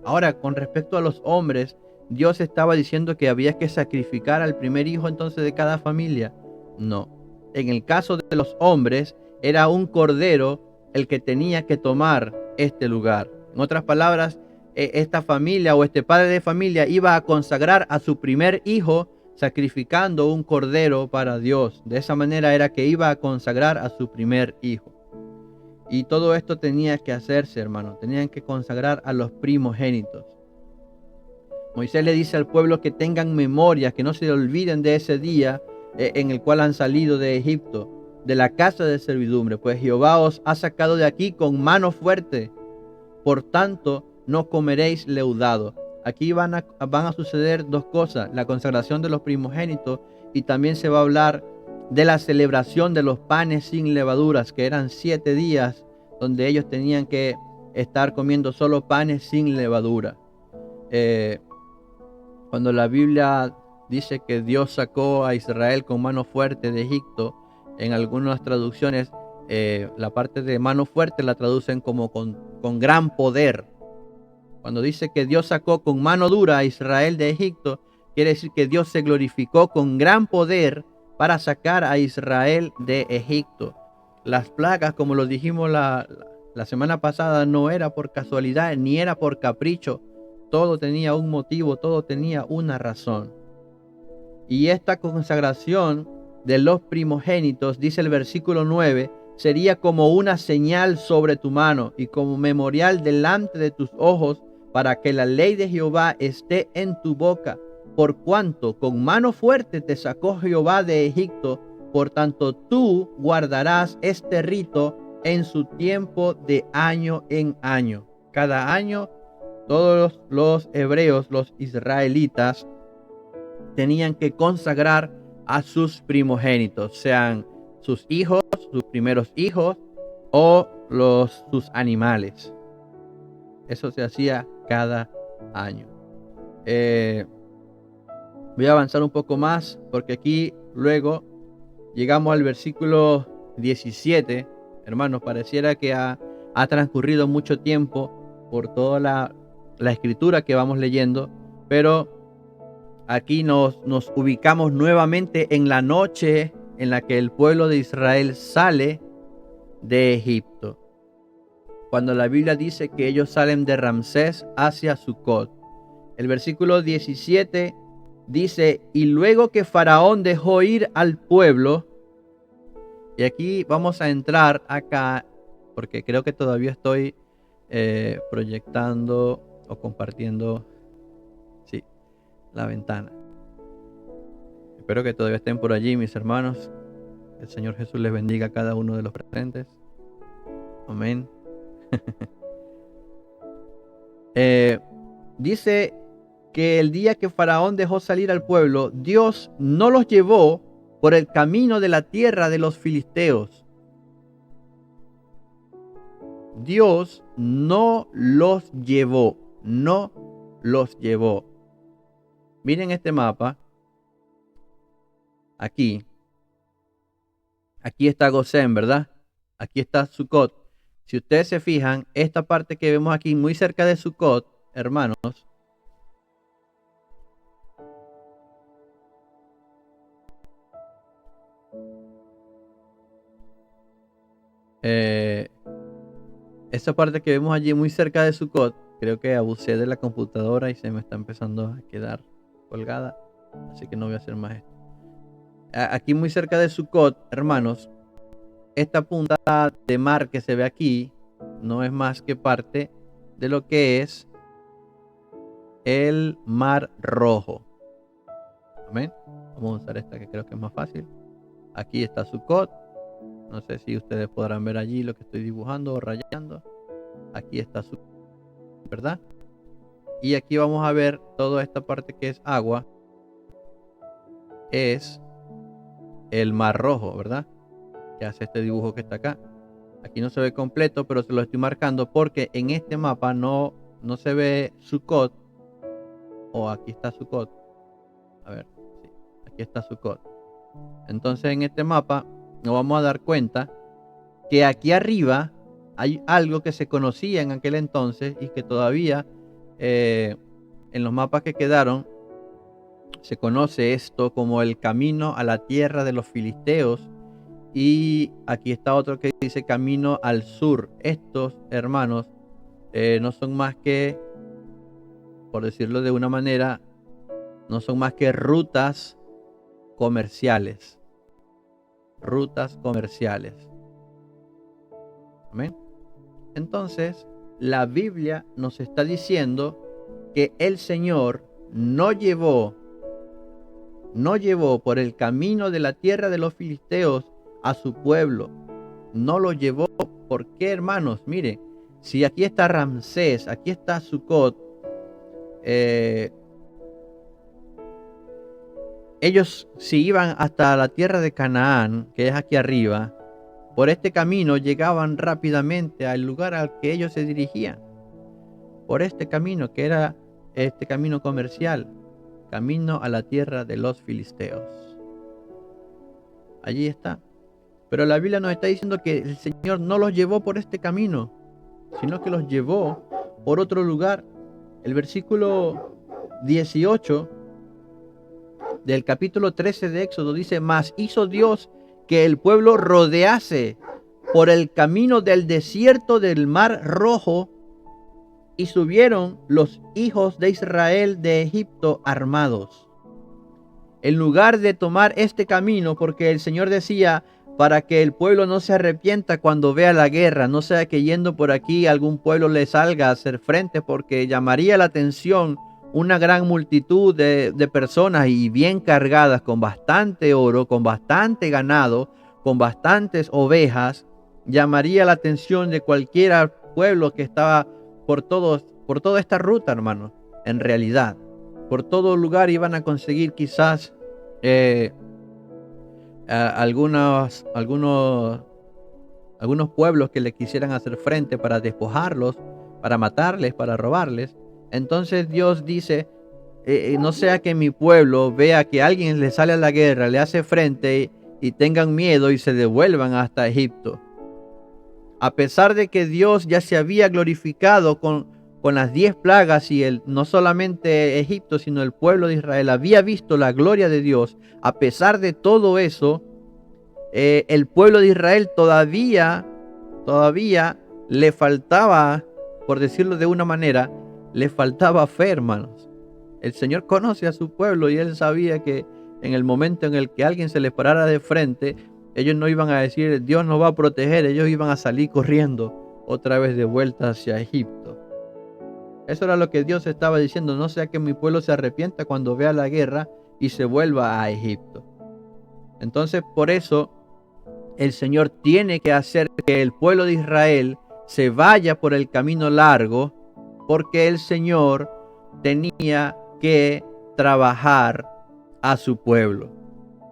Ahora, con respecto a los hombres, Dios estaba diciendo que había que sacrificar al primer hijo entonces de cada familia. No. En el caso de los hombres, era un cordero el que tenía que tomar este lugar. En otras palabras, esta familia o este padre de familia iba a consagrar a su primer hijo sacrificando un cordero para Dios. De esa manera era que iba a consagrar a su primer hijo. Y todo esto tenía que hacerse, hermano. Tenían que consagrar a los primogénitos. Moisés le dice al pueblo que tengan memoria, que no se olviden de ese día en el cual han salido de Egipto, de la casa de servidumbre, pues Jehová os ha sacado de aquí con mano fuerte. Por tanto, no comeréis leudado. Aquí van a suceder dos cosas: la consagración de los primogénitos, y también se va a hablar de la celebración de los panes sin levaduras, que eran 7 días donde ellos tenían que estar comiendo solo panes sin levadura. Cuando la Biblia dice que Dios sacó a Israel con mano fuerte de Egipto, en algunas traducciones la parte de mano fuerte la traducen como con gran poder. Cuando dice que Dios sacó con mano dura a Israel de Egipto, quiere decir que Dios se glorificó con gran poder para sacar a Israel de Egipto. Las plagas, como lo dijimos la semana pasada, no era por casualidad ni era por capricho. Todo tenía un motivo, todo tenía una razón. Y esta consagración de los primogénitos, dice el versículo 9, sería como una señal sobre tu mano y como memorial delante de tus ojos, para que la ley de Jehová esté en tu boca. Por cuanto con mano fuerte te sacó Jehová de Egipto, por tanto tú guardarás este rito en su tiempo de año en año. Cada año todos los hebreos, los israelitas, tenían que consagrar a sus primogénitos, sean sus hijos, sus primeros hijos o sus animales. Eso se hacía cada año. Voy a avanzar un poco más porque aquí luego llegamos al versículo 17. Hermanos, pareciera que ha transcurrido mucho tiempo por toda la escritura que vamos leyendo, pero aquí nos ubicamos nuevamente en la noche en la que el pueblo de Israel sale de Egipto. Cuando la Biblia dice que ellos salen de Ramsés hacia Sucot. El versículo 17 dice: y luego que Faraón dejó ir al pueblo, y aquí vamos a entrar acá, porque creo que todavía estoy proyectando o compartiendo, sí, la ventana. Espero que todavía estén por allí, mis hermanos. El Señor Jesús les bendiga a cada uno de los presentes. Amén. Dice que el día que Faraón dejó salir al pueblo, Dios no los llevó por el camino de la tierra de los filisteos. Dios no los llevó, no los llevó. Miren este mapa. Aquí está Gosén, ¿verdad? Aquí está Sucot. Si ustedes se fijan, esta parte que vemos aquí muy cerca de Sucot, hermanos, esta parte que vemos allí muy cerca de Sucot, creo que abusé de la computadora y se me está empezando a quedar colgada, así que no voy a hacer más esto. Aquí muy cerca de Sucot, hermanos, esta punta de mar que se ve aquí no es más que parte de lo que es el Mar Rojo. Amén. Vamos a usar esta que creo que es más fácil. Aquí está Sucot. No sé si ustedes podrán ver allí lo que estoy dibujando o rayando. Aquí está Sucot, ¿verdad? Y aquí vamos a ver toda esta parte que es agua. Es el Mar Rojo, ¿verdad? Que hace este dibujo que está acá. Aquí no se ve completo, pero se lo estoy marcando porque en este mapa no se ve Sucot. O aquí está Sucot. A ver, sí, aquí está Sucot. Entonces en este mapa nos vamos a dar cuenta que aquí arriba hay algo que se conocía en aquel entonces y que todavía en los mapas que quedaron se conoce esto como el camino a la tierra de los filisteos. Y aquí está otro que dice camino al sur. Estos, hermanos, no son más que, por decirlo de una manera, no son más que rutas comerciales. Rutas comerciales. Amén. Entonces, la Biblia nos está diciendo que el Señor no llevó por el camino de la tierra de los filisteos a su pueblo. No lo llevó. ¿Por qué, hermanos? Mire, si aquí está Ramsés, aquí está Sucot, ellos si iban hasta la tierra de Canaán, que es aquí arriba, por este camino llegaban rápidamente al lugar al que ellos se dirigían. Por este camino, que era este camino comercial, camino a la tierra de los filisteos. Allí está. Pero la Biblia nos está diciendo que el Señor no los llevó por este camino, sino que los llevó por otro lugar. El versículo 18 del capítulo 13 de Éxodo dice: mas hizo Dios que el pueblo rodease por el camino del desierto del Mar Rojo, y subieron los hijos de Israel de Egipto armados. En lugar de tomar este camino, porque el Señor decía, para que el pueblo no se arrepienta cuando vea la guerra, no sea que yendo por aquí algún pueblo le salga a hacer frente, porque llamaría la atención una gran multitud de personas y bien cargadas con bastante oro, con bastante ganado, con bastantes ovejas. Llamaría la atención de cualquier pueblo que estaba por toda esta ruta, hermano. En realidad, por todo lugar iban a conseguir quizás algunos pueblos que le quisieran hacer frente para despojarlos, para matarles, para robarles. Entonces Dios dice, no sea que mi pueblo vea que alguien le sale a la guerra, le hace frente y tengan miedo y se devuelvan hasta Egipto. A pesar de que Dios ya se había glorificado con las 10 plagas y no solamente Egipto, sino el pueblo de Israel había visto la gloria de Dios, a pesar de todo eso, el pueblo de Israel todavía le faltaba, por decirlo de una manera, le faltaba fe, hermanos. El Señor conoce a su pueblo y Él sabía que en el momento en el que alguien se les parara de frente, ellos no iban a decir, Dios nos va a proteger, ellos iban a salir corriendo otra vez de vuelta hacia Egipto. Eso era lo que Dios estaba diciendo, no sea que mi pueblo se arrepienta cuando vea la guerra y se vuelva a Egipto. Entonces, por eso, el Señor tiene que hacer que el pueblo de Israel se vaya por el camino largo, porque el Señor tenía que trabajar a su pueblo.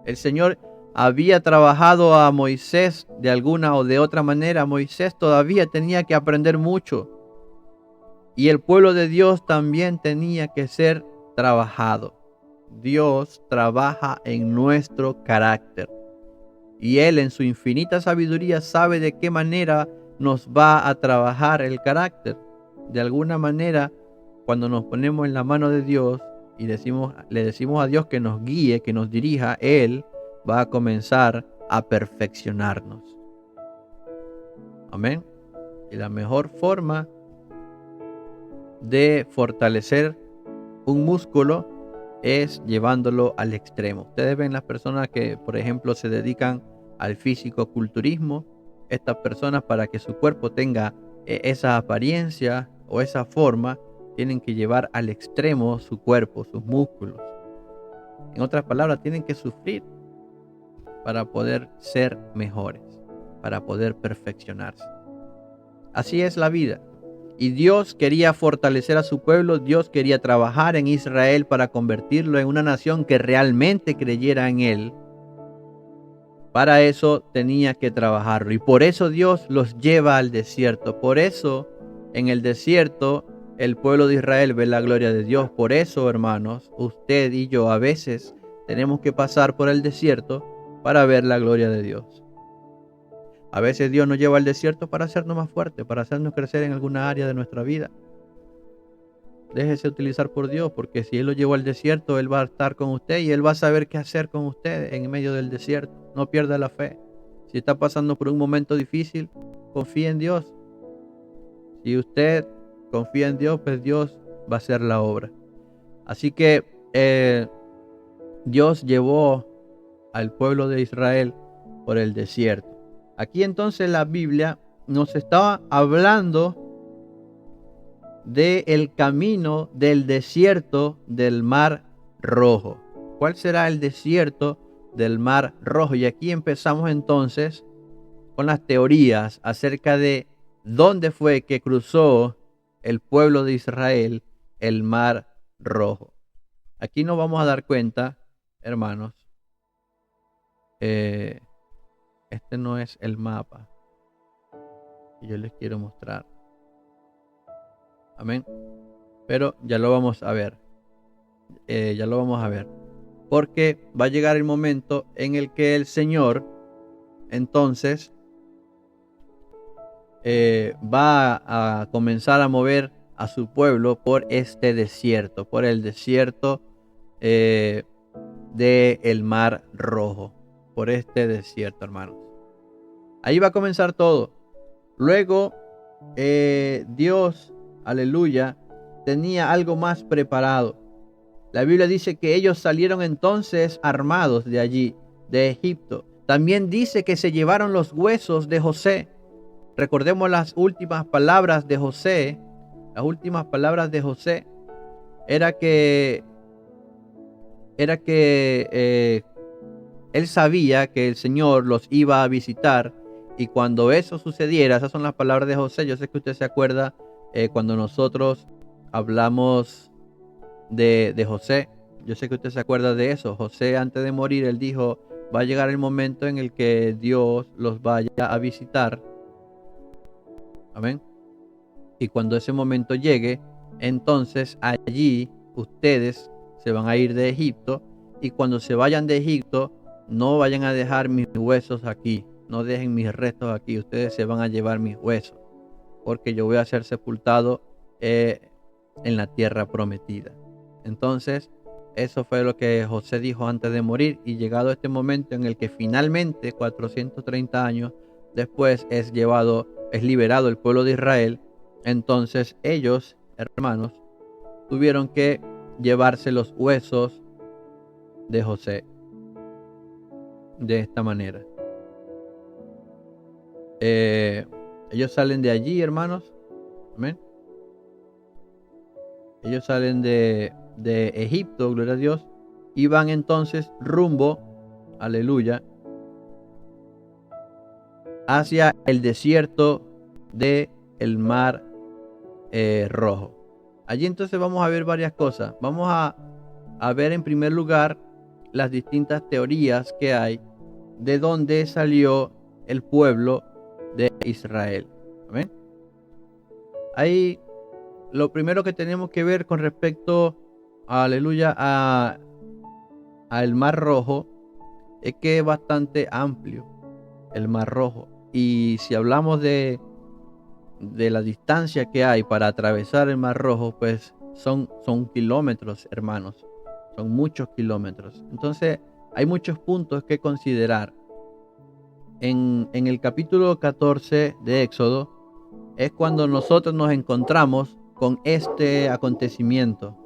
El Señor había trabajado a Moisés de alguna o de otra manera. Moisés todavía tenía que aprender mucho. Y el pueblo de Dios también tenía que ser trabajado. Dios trabaja en nuestro carácter. Y Él en su infinita sabiduría sabe de qué manera nos va a trabajar el carácter. De alguna manera, cuando nos ponemos en la mano de Dios y le decimos a Dios que nos guíe, que nos dirija, Él va a comenzar a perfeccionarnos. Amén. Y la mejor forma de fortalecer un músculo es llevándolo al extremo. Ustedes ven las personas que, por ejemplo, se dedican al físico-culturismo. Estas personas, para que su cuerpo tenga esa apariencia o esa forma, tienen que llevar al extremo su cuerpo, sus músculos. En otras palabras, tienen que sufrir para poder ser mejores, para poder perfeccionarse. Así es la vida. Y Dios quería fortalecer a su pueblo, Dios quería trabajar en Israel para convertirlo en una nación que realmente creyera en Él. Para eso tenía que trabajarlo. Y por eso Dios los lleva al desierto. Por eso en el desierto el pueblo de Israel ve la gloria de Dios. Por eso, hermanos, usted y yo a veces tenemos que pasar por el desierto para ver la gloria de Dios. A veces Dios nos lleva al desierto para hacernos más fuertes, para hacernos crecer en alguna área de nuestra vida. Déjese utilizar por Dios, porque si Él lo llevó al desierto, Él va a estar con usted y Él va a saber qué hacer con usted en medio del desierto. No pierda la fe. Si está pasando por un momento difícil, confíe en Dios. Si usted confía en Dios, pues Dios va a hacer la obra. Así que Dios llevó al pueblo de Israel por el desierto. Aquí entonces la Biblia nos estaba hablando del camino del desierto del Mar Rojo. ¿Cuál será el desierto del Mar Rojo? Y aquí empezamos entonces con las teorías acerca de dónde fue que cruzó el pueblo de Israel el Mar Rojo. Aquí nos vamos a dar cuenta, hermanos, este no es el mapa que yo les quiero mostrar. Amén. Pero ya lo vamos a ver. Porque va a llegar el momento en el que el Señor entonces va a comenzar a mover a su pueblo por este desierto, por el desierto del Mar Rojo, por este desierto, hermanos. Ahí va a comenzar todo. Luego Dios, aleluya, tenía algo más preparado. La Biblia dice que ellos salieron entonces armados de allí, de Egipto. También dice que se llevaron los huesos de José. Recordemos las últimas palabras de José. Las últimas palabras de José era que él sabía que el Señor los iba a visitar, y cuando eso sucediera, esas son las palabras de José. Yo sé que usted se acuerda cuando nosotros hablamos de José. Yo sé que usted se acuerda de eso. José, antes de morir, él dijo: va a llegar el momento en el que Dios los vaya a visitar. Amén. Y cuando ese momento llegue, entonces allí ustedes se van a ir de Egipto, y cuando se vayan de Egipto, no vayan a dejar mis huesos aquí, no dejen mis restos aquí, ustedes se van a llevar mis huesos, porque yo voy a ser sepultado en la tierra prometida. Entonces, eso fue lo que José dijo antes de morir, y llegado este momento en el que finalmente, 430 años después, es liberado el pueblo de Israel, entonces ellos, hermanos, tuvieron que llevarse los huesos de José de esta manera. Ellos salen de allí, hermanos. Amén. Ellos salen de Egipto, gloria a Dios, y van entonces rumbo, aleluya, hacia el desierto del Mar Rojo. Allí entonces vamos a ver varias cosas. Vamos a ver en primer lugar las distintas teorías que hay de dónde salió el pueblo de Israel. ¿Amén? Ahí lo primero que tenemos que ver con respecto, aleluya, al Mar Rojo, es que es bastante amplio el Mar Rojo. Y si hablamos de la distancia que hay para atravesar el Mar Rojo, pues son kilómetros, hermanos. Son muchos kilómetros. Entonces, hay muchos puntos que considerar. En el capítulo 14 de Éxodo es cuando nosotros nos encontramos con este acontecimiento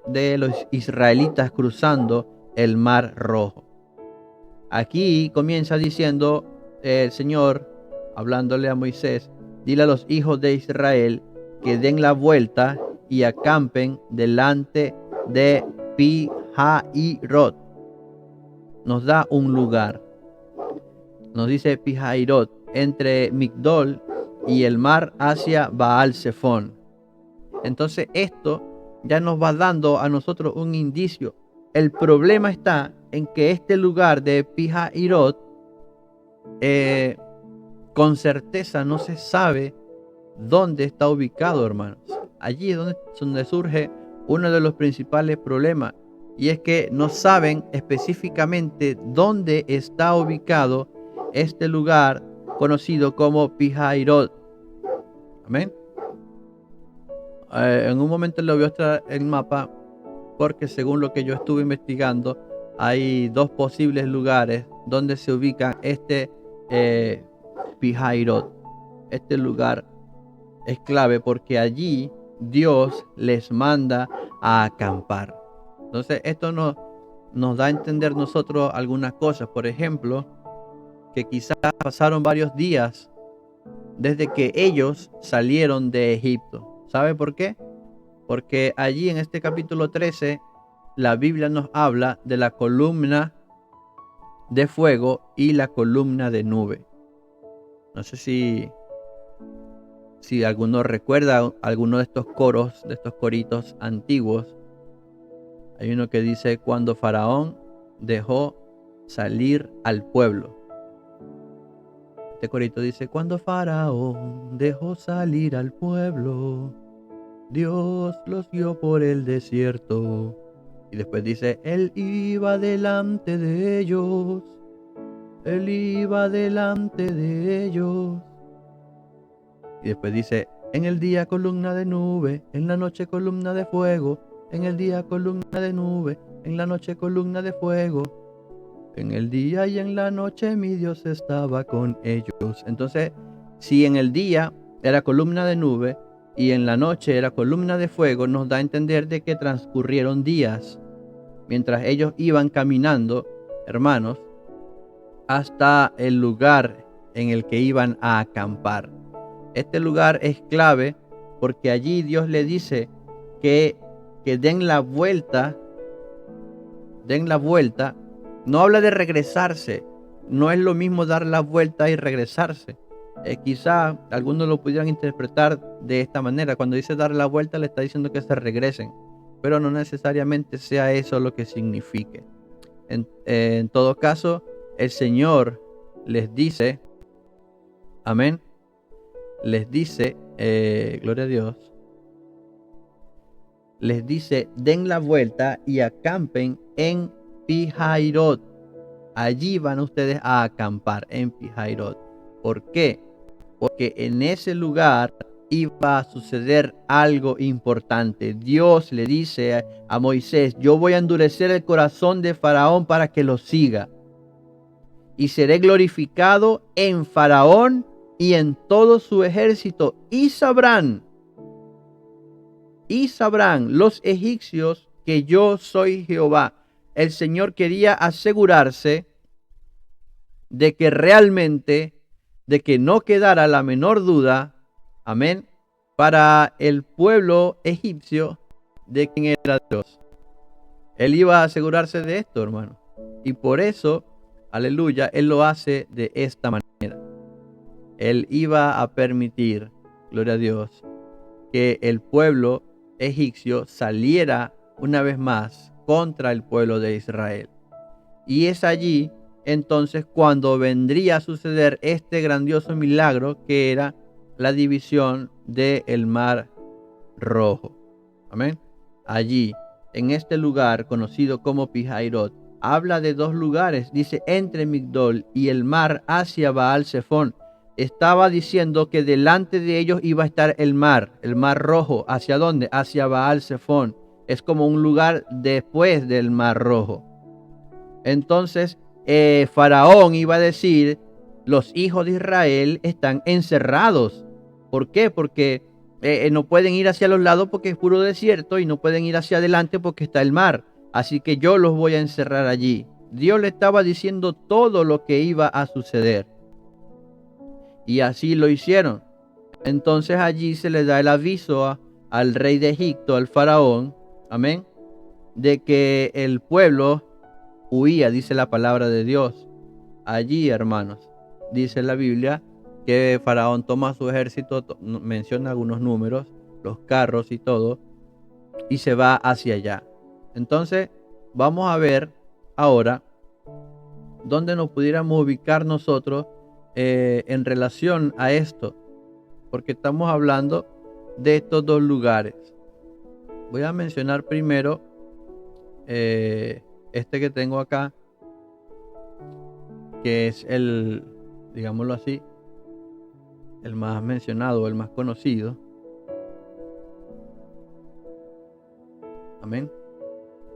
de los israelitas cruzando el Mar Rojo. Aquí comienza diciendo el Señor, hablándole a Moisés: dile a los hijos de Israel que den la vuelta y acampen delante de Pi-Hahirot. Nos da un lugar. Nos dice Pi-Hahirot, entre Migdol y el mar hacia Baal-Zephón. Entonces esto ya nos va dando a nosotros un indicio. El problema está en que este lugar de Pi-Hahirot, con certeza no se sabe dónde está ubicado, hermanos. Allí es donde surge uno de los principales problemas, y es que no saben específicamente dónde está ubicado este lugar conocido como Pihairot. Amén. En un momento le voy a mostrar el mapa, porque según lo que yo estuve investigando, hay dos posibles lugares donde se ubica este Pihairot. Este lugar es clave porque allí Dios les manda a acampar. Entonces esto nos da a entender nosotros algunas cosas. Por ejemplo, que quizás pasaron varios días desde que ellos salieron de Egipto. ¿Sabe por qué? Porque allí en este capítulo 13 la Biblia nos habla de la columna de fuego y la columna de nube. No sé si alguno recuerda alguno de estos coros, de estos coritos antiguos. Hay uno que dice: cuando Faraón dejó salir al pueblo. Este corito dice: cuando Faraón dejó salir al pueblo, Dios los guió por el desierto. Y después dice: él iba delante de ellos. Él iba delante de ellos. Y después dice: en el día columna de nube, en la noche columna de fuego. En el día columna de nube, en la noche columna de fuego. En el día y en la noche mi Dios estaba con ellos. Entonces, si en el día era columna de nube y en la noche era columna de fuego, nos da a entender de que transcurrieron días mientras ellos iban caminando, hermanos, hasta el lugar en el que iban a acampar. Este lugar es clave porque allí Dios le dice que den la vuelta. No habla de regresarse. No es lo mismo dar la vuelta y regresarse. Quizá algunos lo pudieran interpretar de esta manera. Cuando dice dar la vuelta, le está diciendo que se regresen, pero no necesariamente sea eso lo que signifique. En todo caso, el Señor les dice, amén, les dice, gloria a Dios, les dice: den la vuelta y acampen en Pihairot. Allí van ustedes a acampar en Pihairot. ¿Por qué? Porque en ese lugar iba a suceder algo importante. Dios le dice a Moisés: yo voy a endurecer el corazón de Faraón para que lo siga. Y seré glorificado en Faraón y en todo su ejército. Y sabrán los egipcios que yo soy Jehová. El Señor quería asegurarse de que realmente, de que no quedara la menor duda, amén, para el pueblo egipcio de quién era Dios. Él iba a asegurarse de esto, hermano. Y por eso, aleluya, Él lo hace de esta manera. Él iba a permitir, gloria a Dios, que el pueblo egipcio saliera una vez más contra el pueblo de Israel. Y es allí entonces cuando vendría a suceder este grandioso milagro, que era la división del Mar Rojo. Amén. Allí, en este lugar conocido como Pihairot, habla de dos lugares. Dice: entre Migdol y el mar hacia Baal Zephón. Estaba diciendo que delante de ellos iba a estar el mar Rojo. ¿Hacia dónde? Hacia Baal Zephón. Es como un lugar después del Mar Rojo. Entonces, Faraón iba a decir: los hijos de Israel están encerrados. ¿Por qué? Porque no pueden ir hacia los lados porque es puro desierto, y no pueden ir hacia adelante porque está el mar. Así que yo los voy a encerrar allí. Dios le estaba diciendo todo lo que iba a suceder. Y así lo hicieron. Entonces allí se le da el aviso al rey de Egipto, al faraón, amén, de que el pueblo huía, dice la palabra de Dios. Allí, hermanos, dice la Biblia que Faraón toma su ejército, menciona algunos números, los carros y todo, y se va hacia allá. Entonces, vamos a ver ahora dónde nos pudiéramos ubicar nosotros en relación a esto, porque estamos hablando de estos dos lugares. Voy a mencionar primero este que tengo acá, que es el digámoslo así, el más mencionado, el más conocido. Amén.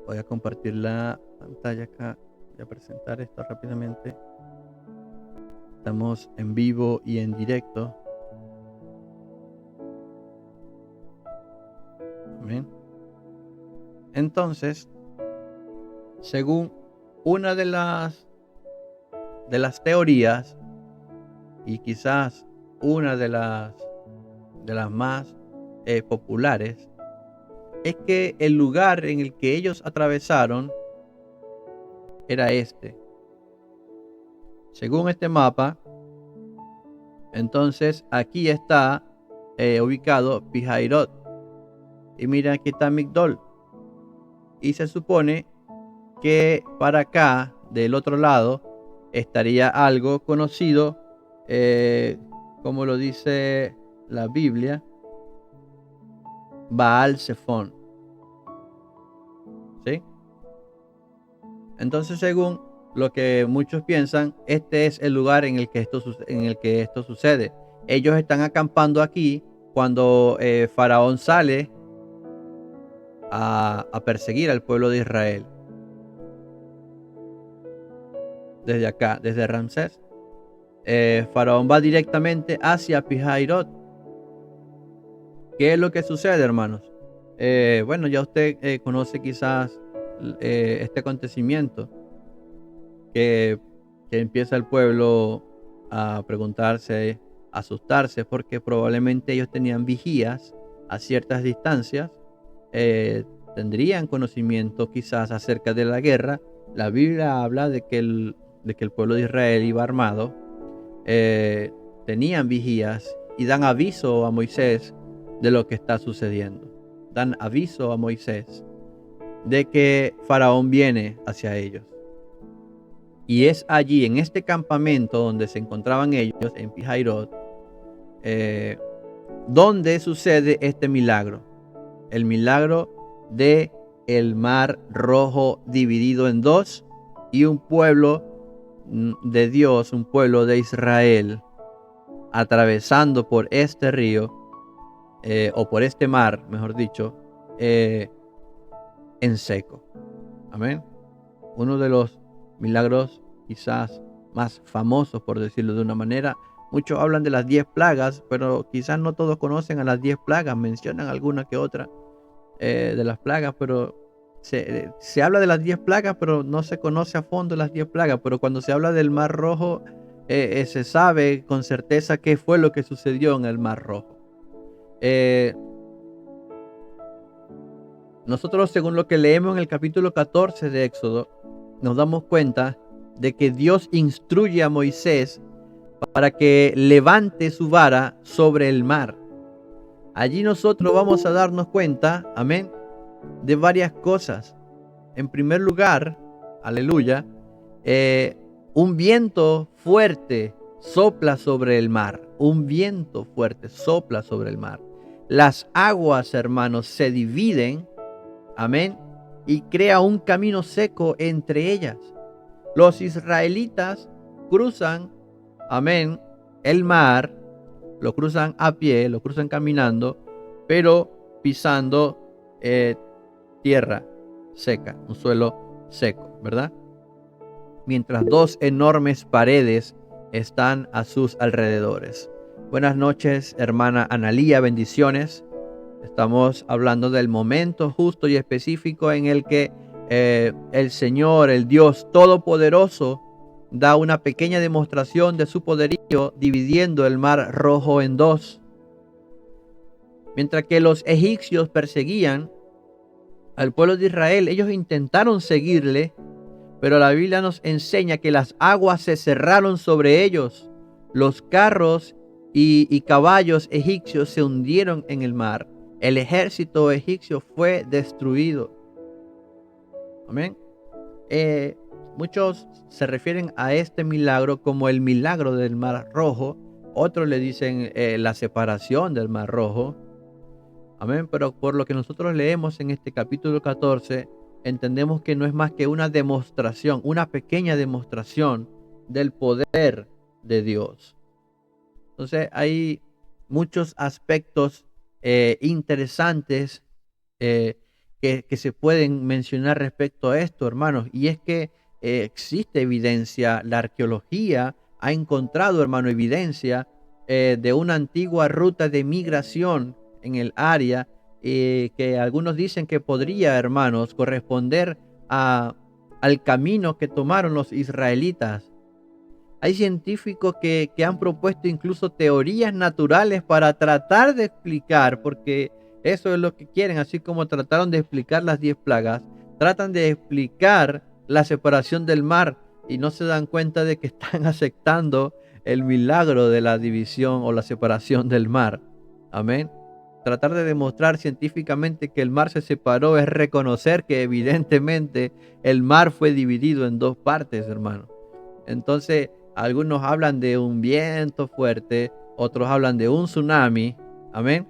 Voy a compartir la pantalla acá. Voy a presentar esto rápidamente. Estamos en vivo y en directo. Amén. Entonces, según una de las teorías, y quizás una de las más populares, es que el lugar en el que ellos atravesaron era este. Según este mapa, entonces aquí está ubicado Pihairot. Y mira, aquí está Migdol. Y se supone que para acá, del otro lado, estaría algo conocido, como lo dice la Biblia, Baal Zephon. ¿Sí? Entonces, según lo que muchos piensan, este es el lugar en el que esto sucede. Ellos están acampando aquí cuando Faraón sale a perseguir al pueblo de Israel. Desde acá, desde Ramsés, Faraón va directamente hacia Pihairot. ¿Qué es lo que sucede, hermanos? Bueno, ya usted conoce quizás este acontecimiento, que empieza el pueblo a preguntarse, a asustarse, porque probablemente ellos tenían vigías a ciertas distancias, tendrían conocimiento quizás acerca de la guerra. La Biblia habla de que el pueblo de Israel iba armado, tenían vigías y dan aviso a Moisés de lo que está sucediendo. Dan aviso a Moisés de que Faraón viene hacia ellos. Y es allí, en este campamento donde se encontraban ellos, en Pihairot, donde sucede este milagro. El milagro de el Mar Rojo dividido en dos, y un pueblo de Dios, un pueblo de Israel, atravesando por este río, o por este mar, mejor dicho, en seco. Amén. Uno de los milagros quizás más famosos, por decirlo de una manera. Muchos hablan de las 10 plagas, pero quizás no todos conocen a las 10 plagas. Mencionan alguna que otra de las plagas, pero se habla de las 10 plagas, pero no se conoce a fondo las 10 plagas. Pero cuando se habla del Mar Rojo, se sabe con certeza qué fue lo que sucedió en el Mar Rojo. Nosotros, según lo que leemos en el capítulo 14 de Éxodo, nos damos cuenta de que Dios instruye a Moisés para que levante su vara sobre el mar. Allí nosotros vamos a darnos cuenta, amén, de varias cosas. En primer lugar, aleluya, un viento fuerte sopla sobre el mar. Un viento fuerte sopla sobre el mar. Las aguas, hermanos, se dividen, amén, y crea un camino seco entre ellas. Los israelitas cruzan, amén, el mar, lo cruzan a pie, lo cruzan caminando, pero pisando tierra seca, un suelo seco, ¿verdad? Mientras dos enormes paredes están a sus alrededores. Buenas noches, hermana Analía, bendiciones. Estamos hablando del momento justo y específico en el que el Señor, el Dios Todopoderoso, da una pequeña demostración de su poderío dividiendo el Mar Rojo en dos. Mientras que los egipcios perseguían al pueblo de Israel, ellos intentaron seguirle, pero la Biblia nos enseña que las aguas se cerraron sobre ellos. Los carros y caballos egipcios se hundieron en el mar. El ejército egipcio fue destruido. Amén. Muchos se refieren a este milagro como el milagro del Mar Rojo. Otros le dicen la separación del Mar Rojo. Amén. Pero por lo que nosotros leemos en este capítulo 14, entendemos que no es más que una demostración, una pequeña demostración del poder de Dios. Entonces hay muchos aspectos interesantes que se pueden mencionar respecto a esto, hermanos. Y es que existe evidencia, la arqueología ha encontrado, hermano, evidencia de una antigua ruta de migración en el área que algunos dicen que podría, hermanos, corresponder a, al camino que tomaron los israelitas. Hay científicos que han propuesto incluso teorías naturales para tratar de explicar, porque eso es lo que quieren, así como trataron de explicar las 10 plagas, tratan de explicar la separación del mar y no se dan cuenta de que están aceptando el milagro de la división o la separación del mar. Amén. Tratar de demostrar científicamente que el mar se separó es reconocer que evidentemente el mar fue dividido en dos partes, hermano. Entonces, algunos hablan de un viento fuerte, otros hablan de un tsunami. Amén.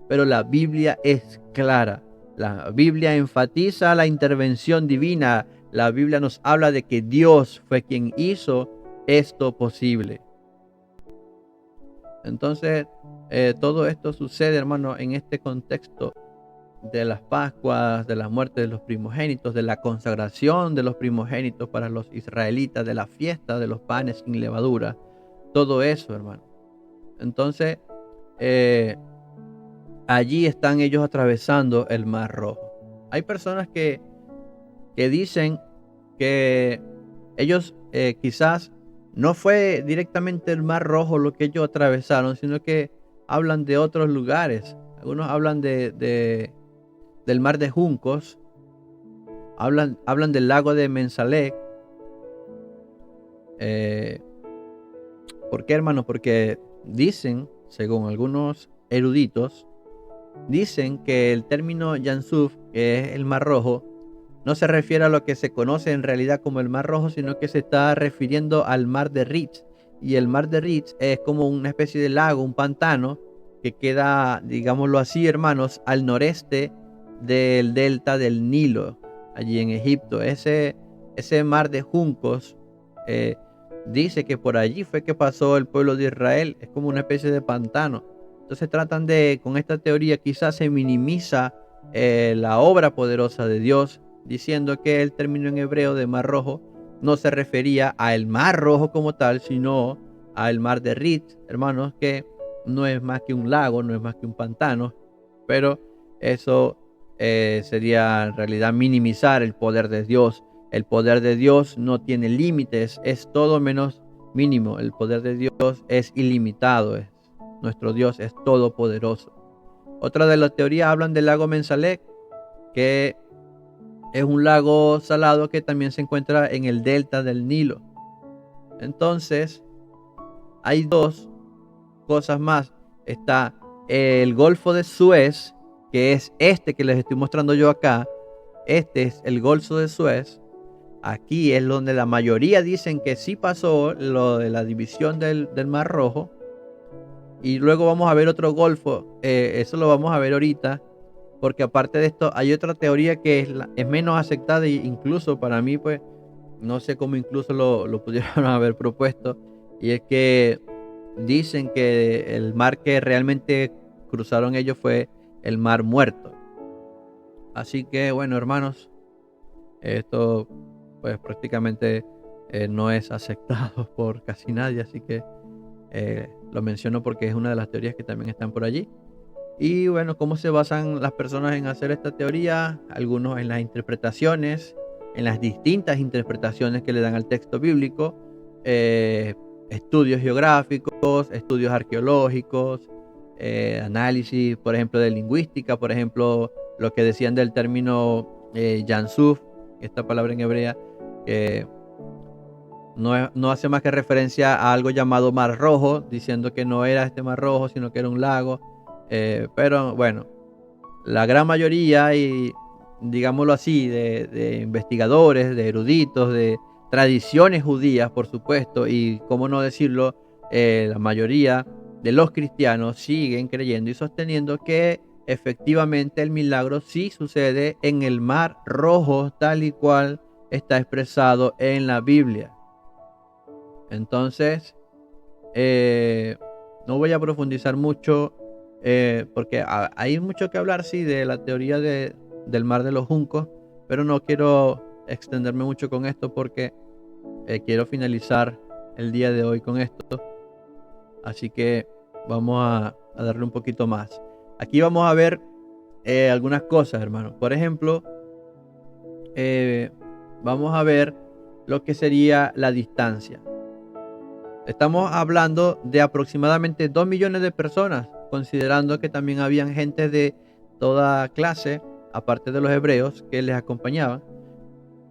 Pero la Biblia es clara. La Biblia enfatiza la intervención divina. La Biblia nos habla de que Dios fue quien hizo esto posible. Entonces, todo esto sucede, hermano, en este contexto de las Pascuas, de la muerte de los primogénitos, de la consagración de los primogénitos para los israelitas, de la fiesta de los panes sin levadura, todo eso, hermano. Entonces, allí están ellos atravesando el Mar Rojo. Hay personas que dicen que ellos quizás no fue directamente el Mar Rojo lo que ellos atravesaron, sino que hablan de otros lugares. Algunos hablan del Mar de Juncos, hablan del lago de Mensalec. ¿Por qué, hermano? Porque dicen, según algunos eruditos, dicen que el término Yansuf, que es el Mar Rojo, no se refiere a lo que se conoce en realidad como el Mar Rojo, sino que se está refiriendo al Mar de Ritz. Y el Mar de Ritz es como una especie de lago, un pantano, que queda, digámoslo así, hermanos, al noreste del delta del Nilo, allí en Egipto. Ese mar de juncos dice que por allí fue que pasó el pueblo de Israel. Es como una especie de pantano. Entonces tratan de, con esta teoría quizás se minimiza la obra poderosa de Dios, diciendo que el término en hebreo de Mar Rojo no se refería al Mar Rojo como tal, sino al Mar de Ritz, hermanos, que no es más que un lago, no es más que un pantano, pero eso sería en realidad minimizar el poder de Dios. El poder de Dios no tiene límites, es todo menos mínimo. El poder de Dios es ilimitado, nuestro Dios es todopoderoso. Otra de las teorías hablan del lago Mensalec, que es un lago salado que también se encuentra en el delta del Nilo. Entonces, hay dos cosas más. Está el Golfo de Suez, que es este que les estoy mostrando yo acá. Este es el Golfo de Suez. Aquí es donde la mayoría dicen que sí pasó lo de la división del Mar Rojo. Y luego vamos a ver otro golfo. Eso lo vamos a ver ahorita. Porque aparte de esto, hay otra teoría que es menos aceptada. E incluso para mí, pues, no sé cómo incluso lo pudieron haber propuesto. Y es que dicen que el mar que realmente cruzaron ellos fue el Mar Muerto. Así que, bueno, hermanos, esto pues prácticamente no es aceptado por casi nadie. Así que lo menciono porque es una de las teorías que también están por allí. Y bueno, ¿cómo se basan las personas en hacer esta teoría? Algunos en las interpretaciones, en las distintas interpretaciones que le dan al texto bíblico, estudios geográficos, estudios arqueológicos, análisis, por ejemplo, de lingüística, por ejemplo, lo que decían del término Yansuf, esta palabra en hebrea, que no hace más que referencia a algo llamado Mar Rojo, diciendo que no era este Mar Rojo, sino que era un lago. Pero bueno, la gran mayoría, y digámoslo así, de investigadores, de eruditos, de tradiciones judías, por supuesto, y cómo no decirlo, la mayoría de los cristianos siguen creyendo y sosteniendo que efectivamente el milagro sí sucede en el Mar Rojo, tal y cual está expresado en la Biblia. Entonces, No voy a profundizar mucho porque hay mucho que hablar, sí, de la teoría del mar de los juncos, pero no quiero extenderme mucho con esto porque quiero finalizar el día de hoy con esto. Así que vamos a darle un poquito más. Aquí vamos a ver algunas cosas, hermanos. Por ejemplo, vamos a ver lo que sería la distancia. Estamos hablando de aproximadamente 2 millones de personas, considerando que también habían gente de toda clase, aparte de los hebreos, que les acompañaban.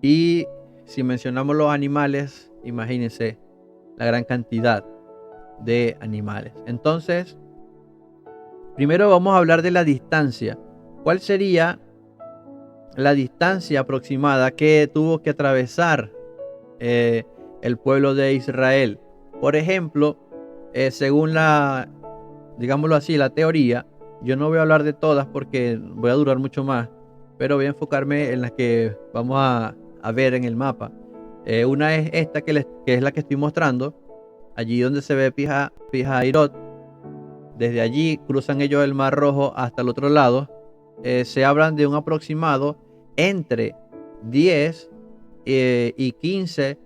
Y si mencionamos los animales, imagínense la gran cantidad de animales. Entonces, primero vamos a hablar de la distancia. ¿Cuál sería la distancia aproximada que tuvo que atravesar el pueblo de Israel? Por ejemplo, según digámoslo así, la teoría, yo no voy a hablar de todas porque voy a durar mucho más, pero voy a enfocarme en las que vamos a ver en el mapa. Una es esta que es la que estoy mostrando, allí donde se ve Pihairot. Desde allí cruzan ellos el Mar Rojo hasta el otro lado. Se hablan de un aproximado entre 10 y 15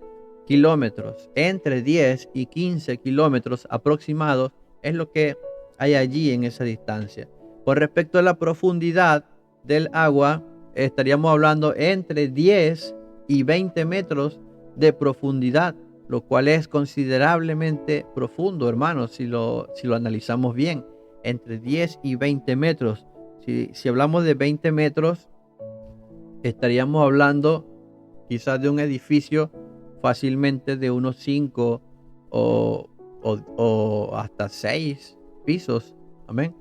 kilómetros. Entre 10 y 15 kilómetros aproximados es lo que hay allí en esa distancia. Con respecto a la profundidad del agua, estaríamos hablando entre 10 y 20 metros de profundidad, lo cual es considerablemente profundo, hermanos, si lo analizamos bien. Entre 10 y 20 metros. Si hablamos de 20 metros, estaríamos hablando quizás de un edificio fácilmente de unos 5 o hasta 6 pisos. Amén.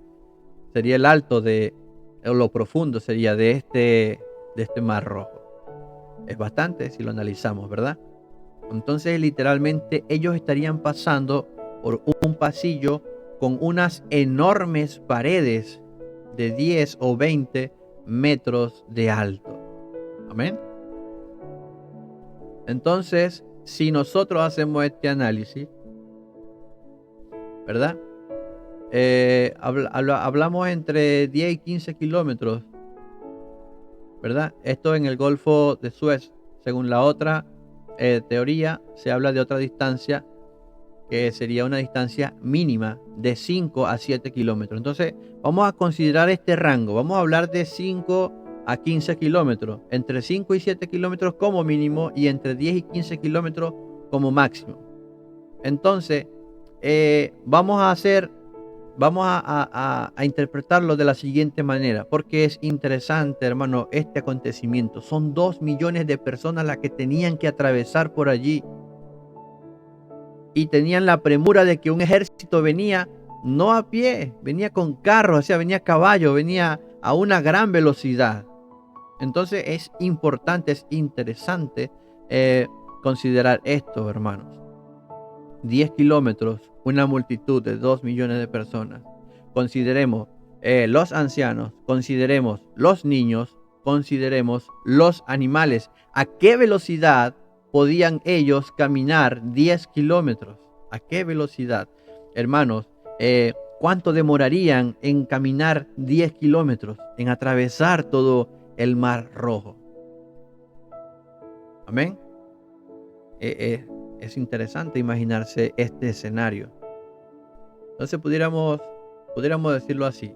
Sería el alto o lo profundo sería de este Mar Rojo. Es bastante si lo analizamos, ¿verdad? Entonces, literalmente, ellos estarían pasando por un pasillo con unas enormes paredes de 10 o 20 metros de alto. Amén. Entonces, si nosotros hacemos este análisis, ¿verdad? Hablamos entre 10 y 15 kilómetros, ¿verdad? Esto en el Golfo de Suez. Según la otra teoría, se habla de otra distancia que sería una distancia mínima de 5 a 7 kilómetros. Entonces, vamos a considerar este rango. Vamos a hablar de 5 a 15 kilómetros, entre 5 y 7 kilómetros como mínimo y entre 10 y 15 kilómetros como máximo. Entonces, vamos a interpretarlo de la siguiente manera, porque es interesante, hermano, este acontecimiento. Son 2 millones de personas las que tenían que atravesar por allí. Y tenían la premura de que un ejército venía no a pie, venía con carros, o sea, venía a caballo, venía a una gran velocidad. Entonces es importante, es interesante considerar esto, hermanos. 10 kilómetros, una multitud de 2 millones de personas. Consideremos los ancianos, consideremos los niños, consideremos los animales. ¿A qué velocidad podían ellos caminar 10 kilómetros? ¿A qué velocidad? Hermanos, ¿cuánto demorarían en caminar 10 kilómetros? En atravesar todo el Mar Rojo. Amén. Es interesante imaginarse este escenario. Entonces pudiéramos decirlo así.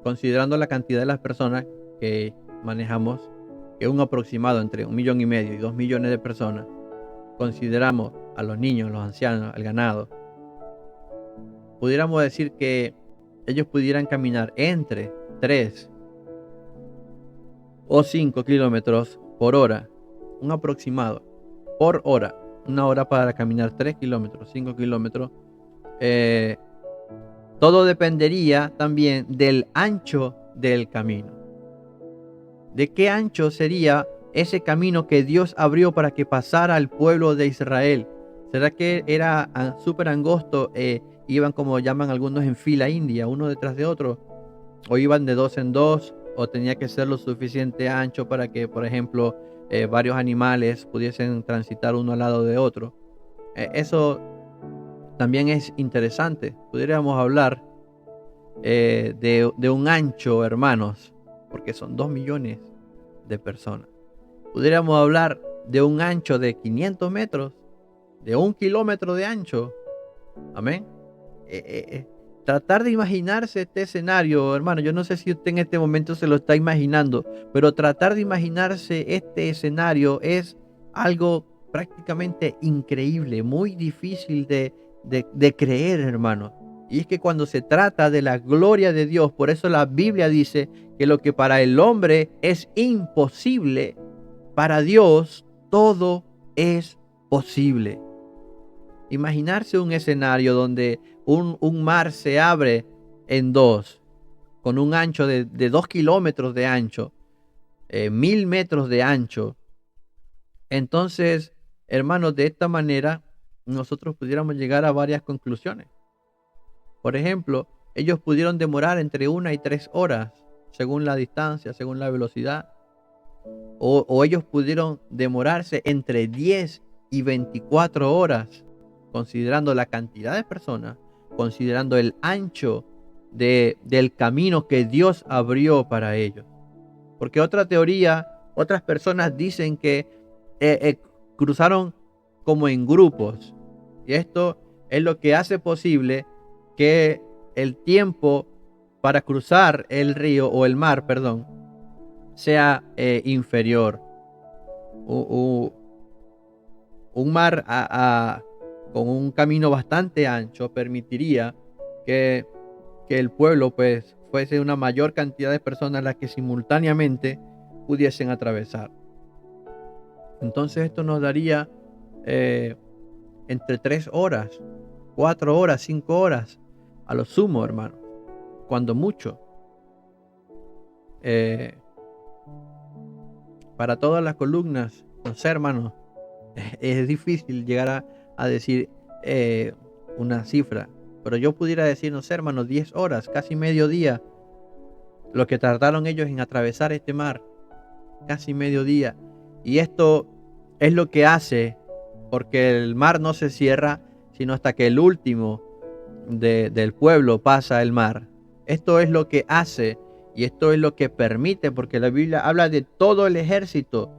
Considerando la cantidad de las personas que manejamos, que es un aproximado entre 1,5 millones y 2 millones de personas, consideramos a los niños, los ancianos, al ganado, pudiéramos decir que ellos pudieran caminar entre 3 o 5 kilómetros por hora, un aproximado por hora, una hora para caminar 3 kilómetros, 5 kilómetros. Todo dependería también del ancho del camino. ¿De qué ancho sería ese camino que Dios abrió para que pasara al pueblo de Israel? ¿Será que era súper angosto? Iban, como llaman algunos, en fila india, uno detrás de otro, o iban de dos en dos, o tenía que ser lo suficiente ancho para que, por ejemplo, varios animales pudiesen transitar uno al lado de otro. Eso también es interesante. Pudiéramos hablar de un ancho, hermanos, porque son 2 millones de personas. Pudiéramos hablar de un ancho de 500 metros, de 1 kilómetro de ancho. Amén. Tratar de imaginarse este escenario, hermano, yo no sé si usted en este momento se lo está imaginando, pero tratar de imaginarse este escenario es algo prácticamente increíble, muy difícil de creer, hermano. Y es que cuando se trata de la gloria de Dios, por eso la Biblia dice que lo que para el hombre es imposible, para Dios todo es posible. Imaginarse un escenario donde un mar se abre en dos, con un ancho de 2 kilómetros de ancho, 1000 metros de ancho. Entonces, hermanos, de esta manera nosotros pudiéramos llegar a varias conclusiones. Por ejemplo, ellos pudieron demorar entre 1 y 3 horas, según la distancia, según la velocidad. O ellos pudieron demorarse entre 10 y 24 horas, considerando la cantidad de personas, considerando el ancho del camino que Dios abrió para ellos. Porque otra teoría, otras personas dicen que cruzaron como en grupos. Y esto es lo que hace posible que el tiempo para cruzar el río o el mar, perdón, sea inferior. Un mar con un camino bastante ancho permitiría que el pueblo pues fuese una mayor cantidad de personas las que simultáneamente pudiesen atravesar. Entonces esto nos daría entre 3 horas, 4 horas, 5 horas, a lo sumo, hermano, cuando mucho. Para todas las columnas, no sé, hermano, es difícil llegar a decir una cifra, pero yo pudiera decir, no sé, hermano, 10 horas, casi mediodía, lo que tardaron ellos en atravesar este mar, casi mediodía. Y esto es lo que hace, porque el mar no se cierra, sino hasta que el último del pueblo pasa el mar. Esto es lo que hace y esto es lo que permite, porque la Biblia habla de todo el ejército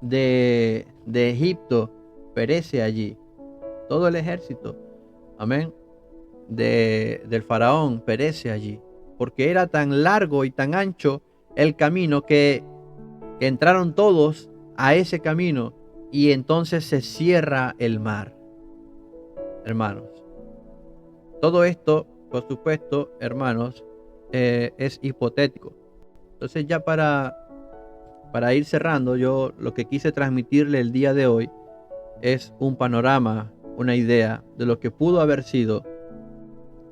de Egipto perece allí, todo el ejército, amén, del faraón perece allí, porque era tan largo y tan ancho el camino que entraron todos a ese camino y entonces se cierra el mar, hermanos. Todo esto, por supuesto, hermanos, es hipotético. Entonces ya para ir cerrando, yo lo que quise transmitirle el día de hoy es un panorama, una idea de lo que pudo haber sido,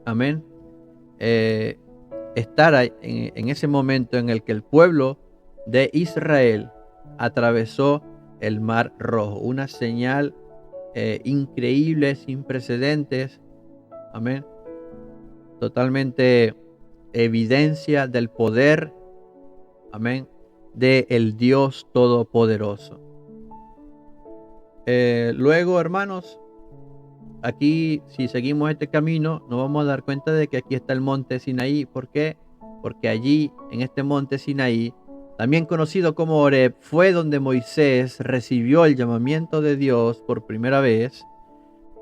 amén, estar en ese momento en el que el pueblo de Israel atravesó el Mar Rojo, una señal increíble, sin precedentes, amén, totalmente evidencia del poder, amén, de el Dios Todopoderoso. Luego, hermanos, aquí si seguimos este camino nos vamos a dar cuenta de que aquí está el monte Sinaí. ¿Por qué? Porque allí en este monte Sinaí, también conocido como Horeb, fue donde Moisés recibió el llamamiento de Dios por primera vez,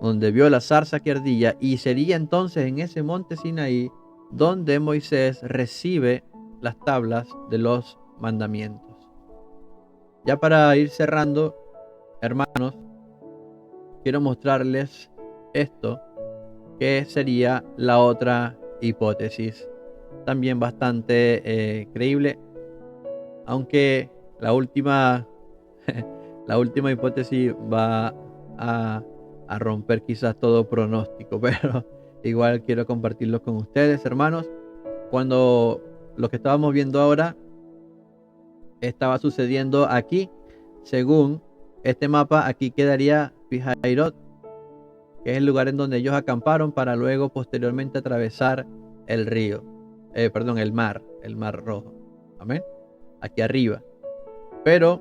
donde vio la zarza que ardía, y sería entonces en ese monte Sinaí donde Moisés recibe las tablas de los mandamientos. Ya para ir cerrando, hermanos, quiero mostrarles esto, que sería la otra hipótesis, también bastante creíble, aunque la última la última hipótesis va a romper quizás todo pronóstico, pero igual quiero compartirlo con ustedes, hermanos. Cuando lo que estábamos viendo ahora estaba sucediendo aquí, según este mapa, aquí quedaría Pihairot, que es el lugar en donde ellos acamparon para luego posteriormente atravesar el río, el mar Rojo. Amén. aquí arriba. Pero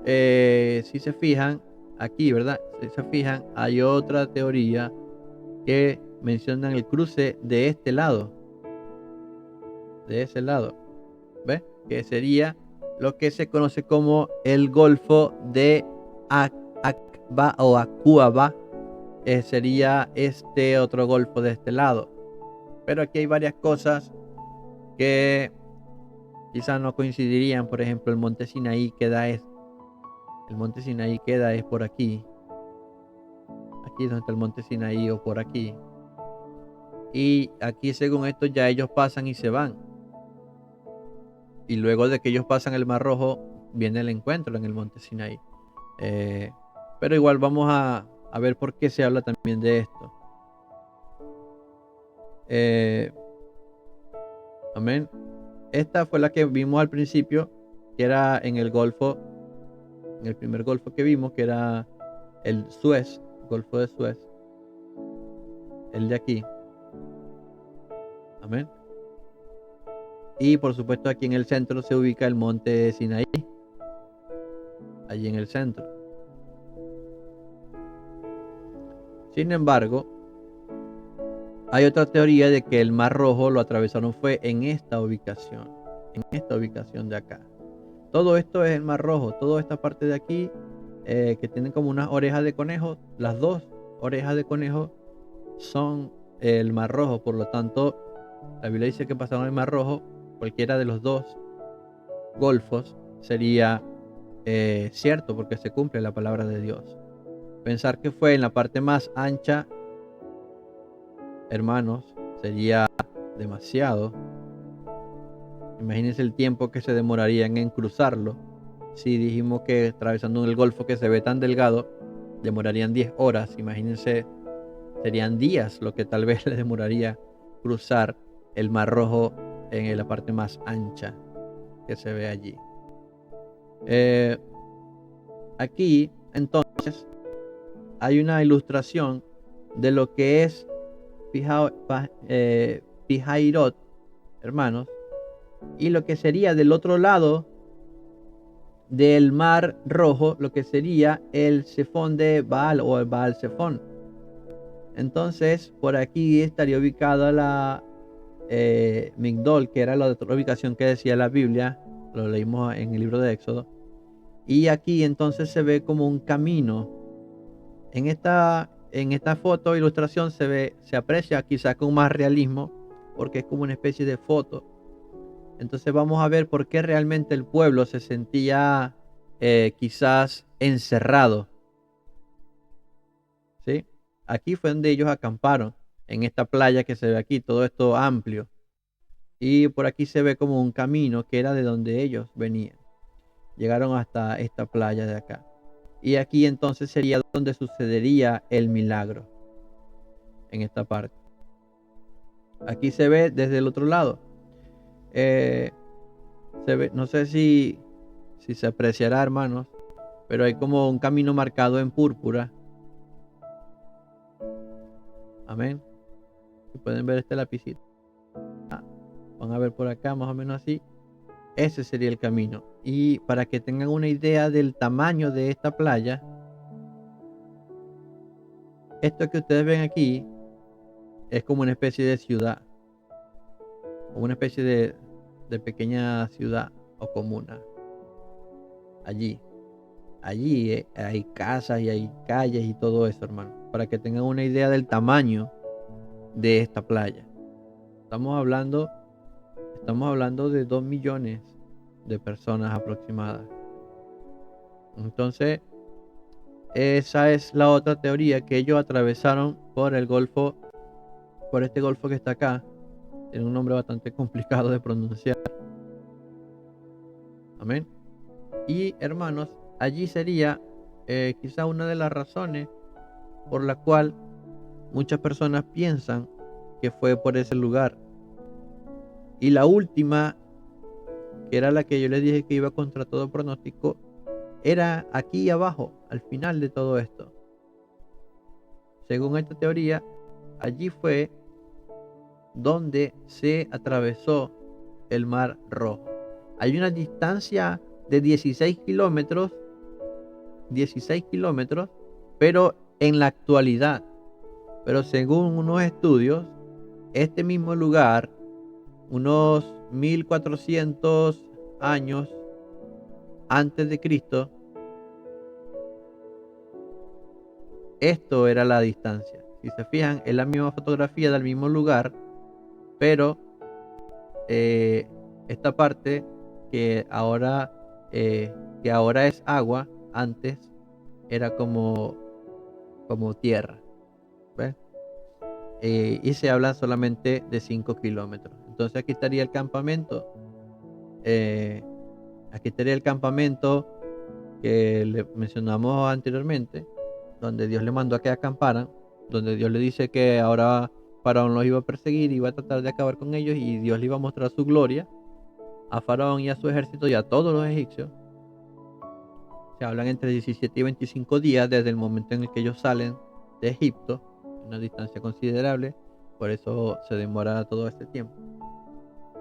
si se fijan aquí, ¿verdad? Si se fijan, hay otra teoría que mencionan el cruce de este lado, de ese lado, ¿ves? Que sería lo que se conoce como el Golfo de Aqaba o Aqaba, sería este otro golfo de este lado. Pero aquí hay varias cosas que quizás no coincidirían. Por ejemplo, el monte Sinaí queda es por aquí. Aquí es donde está el monte Sinaí, o por aquí. Y aquí, según esto, ya ellos pasan y se van. Y luego de que ellos pasan el Mar Rojo, viene el encuentro en el monte Sinaí. Pero igual vamos a ver por qué se habla también de esto. Amén. Esta fue la que vimos al principio, que era en el Golfo, en el primer Golfo que vimos, que era el Suez, Golfo de Suez, el de aquí. Amén. Y por supuesto aquí en el centro se ubica el monte Sinaí, allí en el centro. Sin embargo, hay otra teoría de que el Mar Rojo lo atravesaron fue en esta ubicación de acá. Todo esto es el Mar Rojo, toda esta parte de aquí, que tienen como unas orejas de conejo, las dos orejas de conejo son el Mar Rojo. Por lo tanto, la Biblia dice que pasaron el Mar Rojo. Cualquiera de los dos golfos sería cierto, porque se cumple la palabra de Dios. Pensar que fue en la parte más ancha, hermanos, sería demasiado. Imagínense el tiempo que se demorarían en cruzarlo. Si dijimos que atravesando el Golfo, que se ve tan delgado, demorarían 10 horas. Imagínense, serían días lo que tal vez le demoraría cruzar el Mar Rojo en la parte más ancha que se ve allí. Aquí, entonces, hay una ilustración de lo que es Pihairot, hermanos, y lo que sería del otro lado del Mar Rojo, lo que sería el Sefón de Baal o el Baal Sefón. Entonces, por aquí estaría ubicada la Migdol, que era la otra ubicación que decía la Biblia, lo leímos en el libro de Éxodo. Y aquí entonces se ve como un camino. En esta foto ilustración se aprecia quizás con más realismo, porque es como una especie de foto. Entonces vamos a ver por qué realmente el pueblo se sentía quizás encerrado. ¿Sí? Aquí fue donde ellos acamparon, en esta playa que se ve aquí, todo esto amplio. Y por aquí se ve como un camino que era de donde ellos venían. Llegaron hasta esta playa de acá. Y aquí entonces sería donde sucedería el milagro, en esta parte. Aquí se ve desde el otro lado. Se ve, no sé si se apreciará, hermanos, pero hay como un camino marcado en púrpura. Amén. Si pueden ver este lapicito. Van a ver por acá, más o menos así. Ese sería el camino. Y para que tengan una idea del tamaño de esta playa, esto que ustedes ven aquí es como una especie de ciudad, como una especie de pequeña ciudad o comuna. Allí hay casas y hay calles y todo eso, hermano, para que tengan una idea del tamaño de esta playa. Estamos hablando de 2 millones de personas aproximadas. Entonces, esa es la otra teoría, que ellos atravesaron por el golfo, por este golfo que está acá. Tiene un nombre bastante complicado de pronunciar. Amén. Y hermanos, allí sería quizá una de las razones por la cual muchas personas piensan que fue por ese lugar. Y la última, que era la que yo les dije que iba contra todo pronóstico, era aquí abajo, al final de todo esto. Según esta teoría, allí fue donde se atravesó el Mar Rojo. hay una distancia de 16 kilómetros, pero en la actualidad, pero según unos estudios, este mismo lugar, unos 1400 años antes de Cristo, esto era la distancia. Si se fijan, es la misma fotografía del mismo lugar, pero esta parte que ahora, que ahora es agua, antes era como tierra. ¿Ves? Y se habla solamente de 5 kilómetros. Entonces aquí estaría el campamento. eh, Aquí estaría el campamento que le mencionamos anteriormente, donde Dios le mandó a que acamparan, donde Dios le dice que ahora Faraón los iba a perseguir, iba a tratar de acabar con ellos, y Dios le iba a mostrar su gloria a Faraón y a su ejército y a todos los egipcios. Se hablan entre 17 y 25 días desde el momento en el que ellos salen de Egipto, una distancia considerable, por eso se demora todo este tiempo.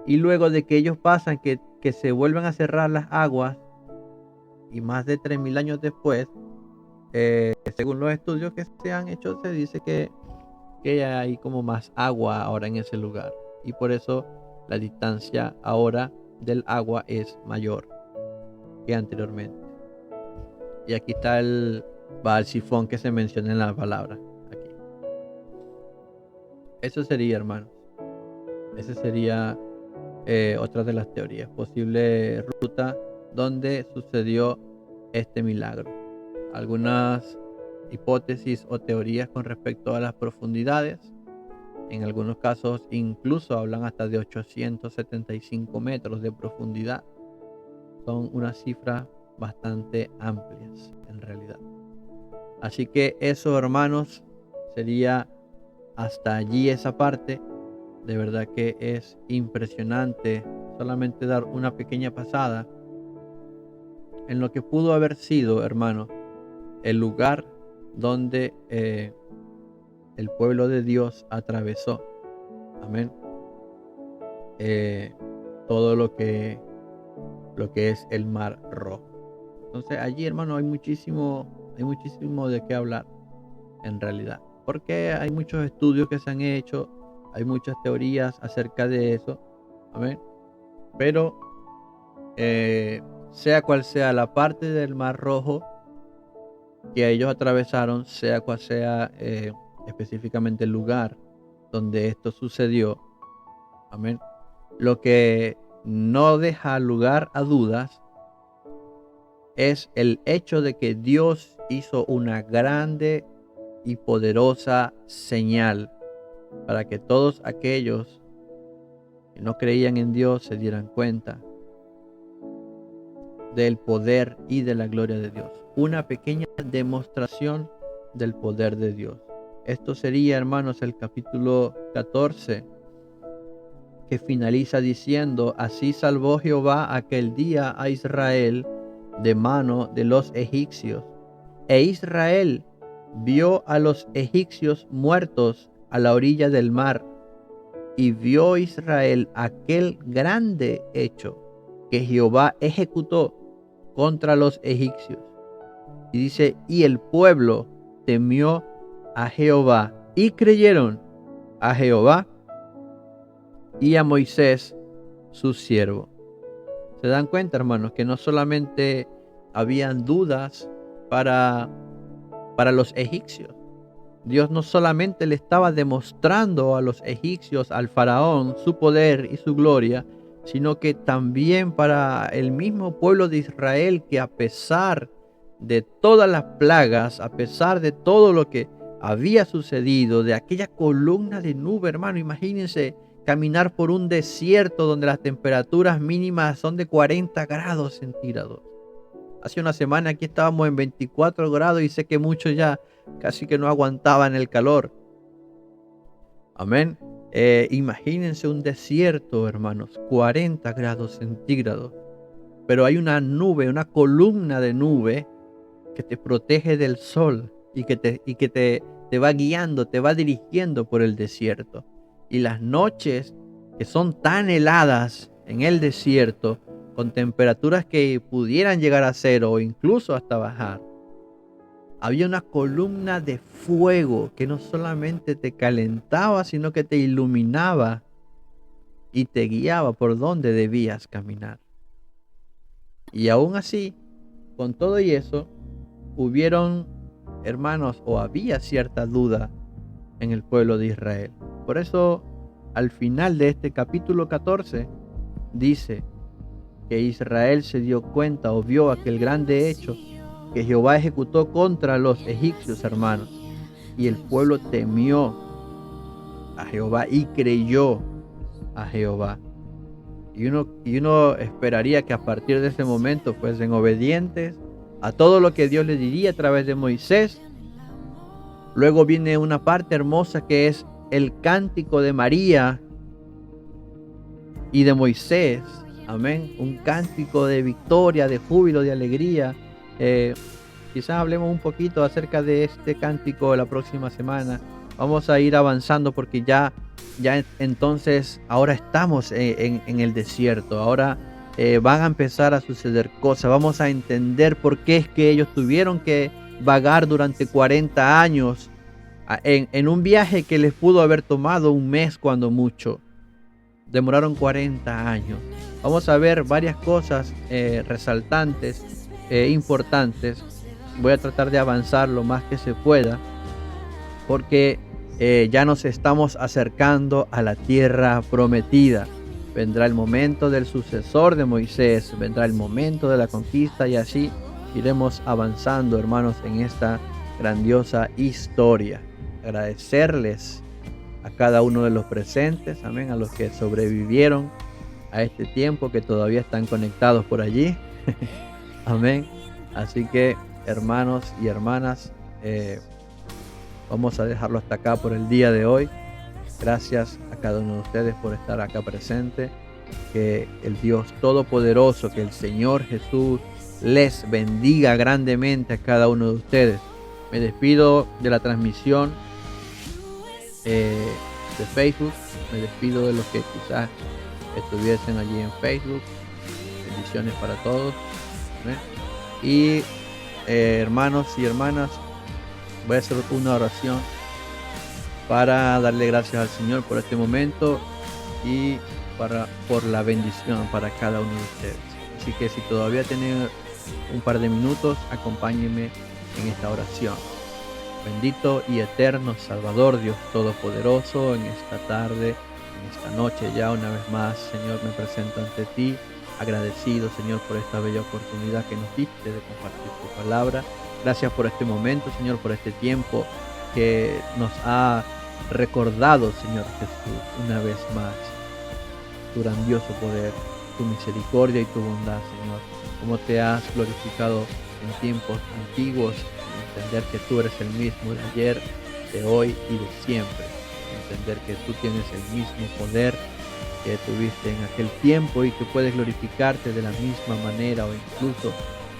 Y luego de que ellos pasan, que se vuelven a cerrar las aguas, y más de 3000 años después, según los estudios que se han hecho, se dice que hay como más agua ahora en ese lugar, y por eso la distancia ahora del agua es mayor que anteriormente. Y aquí está el Baal-Sifón que se menciona en la palabra. Aquí. Eso sería, hermanos. Esa sería otra de las teorías. Posible ruta donde sucedió este milagro. Algunas hipótesis o teorías con respecto a las profundidades. En algunos casos incluso hablan hasta de 875 metros de profundidad. Son unas cifras bastante amplias en realidad. Así que eso, hermanos, sería hasta allí esa parte. De verdad que es impresionante solamente dar una pequeña pasada en lo que pudo haber sido, hermanos, el lugar donde el pueblo de Dios atravesó. Amén. Todo lo que es el Mar Rojo. Entonces allí, hermano, hay muchísimo de qué hablar en realidad, porque hay muchos estudios que se han hecho, hay muchas teorías acerca de eso. Amén. Pero sea cual sea la parte del Mar Rojo que ellos atravesaron, sea cual sea específicamente el lugar donde esto sucedió, amén, lo que no deja lugar a dudas es el hecho de que Dios hizo una grande y poderosa señal para que todos aquellos que no creían en Dios se dieran cuenta del poder y de la gloria de Dios. Una pequeña demostración del poder de Dios. Esto sería, hermanos, el capítulo 14, que finaliza diciendo: así salvó Jehová aquel día a Israel de mano de los egipcios. E Israel vio a los egipcios muertos a la orilla del mar, y vio Israel aquel grande hecho que Jehová ejecutó contra los egipcios. Y dice: y el pueblo temió a Jehová, y creyeron a Jehová y a Moisés su siervo. Se dan cuenta, hermanos, que no solamente habían dudas para los egipcios. Dios no solamente le estaba demostrando a los egipcios, al faraón, su poder y su gloria, sino que también para el mismo pueblo de Israel, que a pesar de todas las plagas, a pesar de todo lo que había sucedido, de aquella columna de nube, hermano, imagínense caminar por un desierto donde las temperaturas mínimas son de 40 grados centígrados. Hace una semana aquí estábamos en 24 grados y sé que muchos ya casi que no aguantaban el calor. Amén. Imagínense un desierto, hermanos, 40 grados centígrados. Pero hay una nube, una columna de nube que te protege del sol y que te va guiando, te va dirigiendo por el desierto. Y las noches que son tan heladas en el desierto, con temperaturas que pudieran llegar a cero o incluso hasta bajar. Había una columna de fuego que no solamente te calentaba, sino que te iluminaba y te guiaba por donde debías caminar. Y aún así, con todo y eso, hubieron, hermanos, o había cierta duda en el pueblo de Israel. Por eso, al final de este capítulo 14, dice que Israel se dio cuenta o vio aquel grande hecho que Jehová ejecutó contra los egipcios, hermanos. Y el pueblo temió a Jehová y creyó a Jehová. Y uno esperaría que a partir de ese momento fuesen obedientes a todo lo que Dios les diría a través de Moisés. Luego viene una parte hermosa que es el cántico de María y de Moisés. Amén. Un cántico de victoria, de júbilo, de alegría. Quizás hablemos un poquito acerca de este cántico la próxima semana. Vamos a ir avanzando porque ya entonces ahora estamos en el desierto. Ahora van a empezar a suceder cosas. Vamos a entender por qué es que ellos tuvieron que vagar durante 40 años en un viaje que les pudo haber tomado un mes cuando mucho. Demoraron 40 años. Vamos a ver varias cosas resaltantes, importantes. Voy a tratar de avanzar lo más que se pueda, porque ya nos estamos acercando a la tierra prometida. Vendrá el momento del sucesor de Moisés, vendrá el momento de la conquista y así iremos avanzando, hermanos, en esta grandiosa historia. Agradecerles a cada uno de los presentes, amén, a los que sobrevivieron a este tiempo, que todavía están conectados por allí. Amén. Así que, hermanos y hermanas, vamos a dejarlo hasta acá por el día de hoy. Gracias a cada uno de ustedes por estar acá presente. Que el Dios Todopoderoso, que el Señor Jesús les bendiga grandemente a cada uno de ustedes. Me despido de la transmisión de Facebook. Me despido de los que quizás estuviesen allí en Facebook. Bendiciones para todos. ¿Amén? Y hermanos y hermanas, voy a hacer una oración para darle gracias al Señor por este momento y por la bendición para cada uno de ustedes. Así que si todavía tienen un par de minutos, acompáñenme en esta oración. Bendito y eterno Salvador, Dios Todopoderoso, en esta tarde, en esta noche ya una vez más, Señor, me presento ante ti, agradecido, Señor, por esta bella oportunidad que nos diste de compartir tu palabra. Gracias por este momento, Señor, por este tiempo que nos ha recordado, Señor Jesús, una vez más, tu grandioso poder, tu misericordia y tu bondad, Señor. Como te has glorificado en tiempos antiguos, entender que tú eres el mismo de ayer, de hoy y de siempre. Entender que tú tienes el mismo poder que tuviste en aquel tiempo y que puedes glorificarte de la misma manera o incluso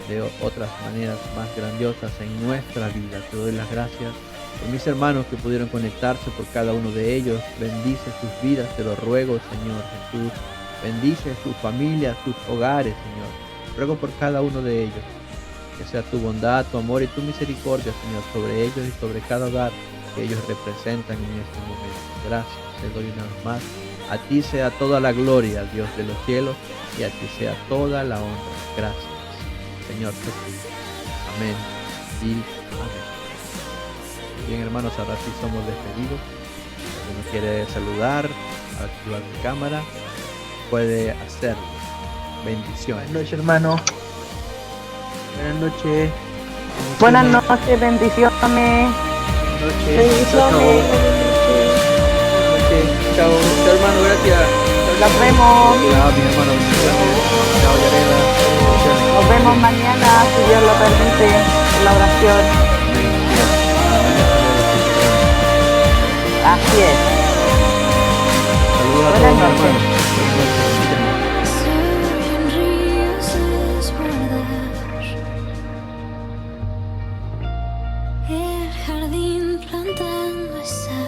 de otras maneras más grandiosas en nuestra vida. Te doy las gracias por mis hermanos que pudieron conectarse, por cada uno de ellos. Bendice sus vidas, te lo ruego, Señor Jesús. Bendice sus familias, sus hogares, Señor. Ruego por cada uno de ellos, que sea tu bondad, tu amor y tu misericordia, Señor, sobre ellos y sobre cada hogar que ellos representan en este momento. Gracias, te doy una vez más. A ti sea toda la gloria, Dios de los cielos, y a ti sea toda la honra. Gracias, Señor Jesús. Amén y amén. Bien, hermanos, ahora sí somos despedidos. Si uno quiere saludar, activar mi cámara, puede hacerlo. Bendiciones. Buenas noches, hermano. Buenas noches. Buenas noches, bendiciones. Buenas noches. Bendiciones. Chao, hermano, gracias. Nos vemos. Chao, mi hermano. Bendiciones. Chao, Yarela. Bendiciones. Nos vemos mañana, si Dios lo permite, en la oración. Así es. Saludos a Buenas todos, noches. hermanos. El jardín plantando esa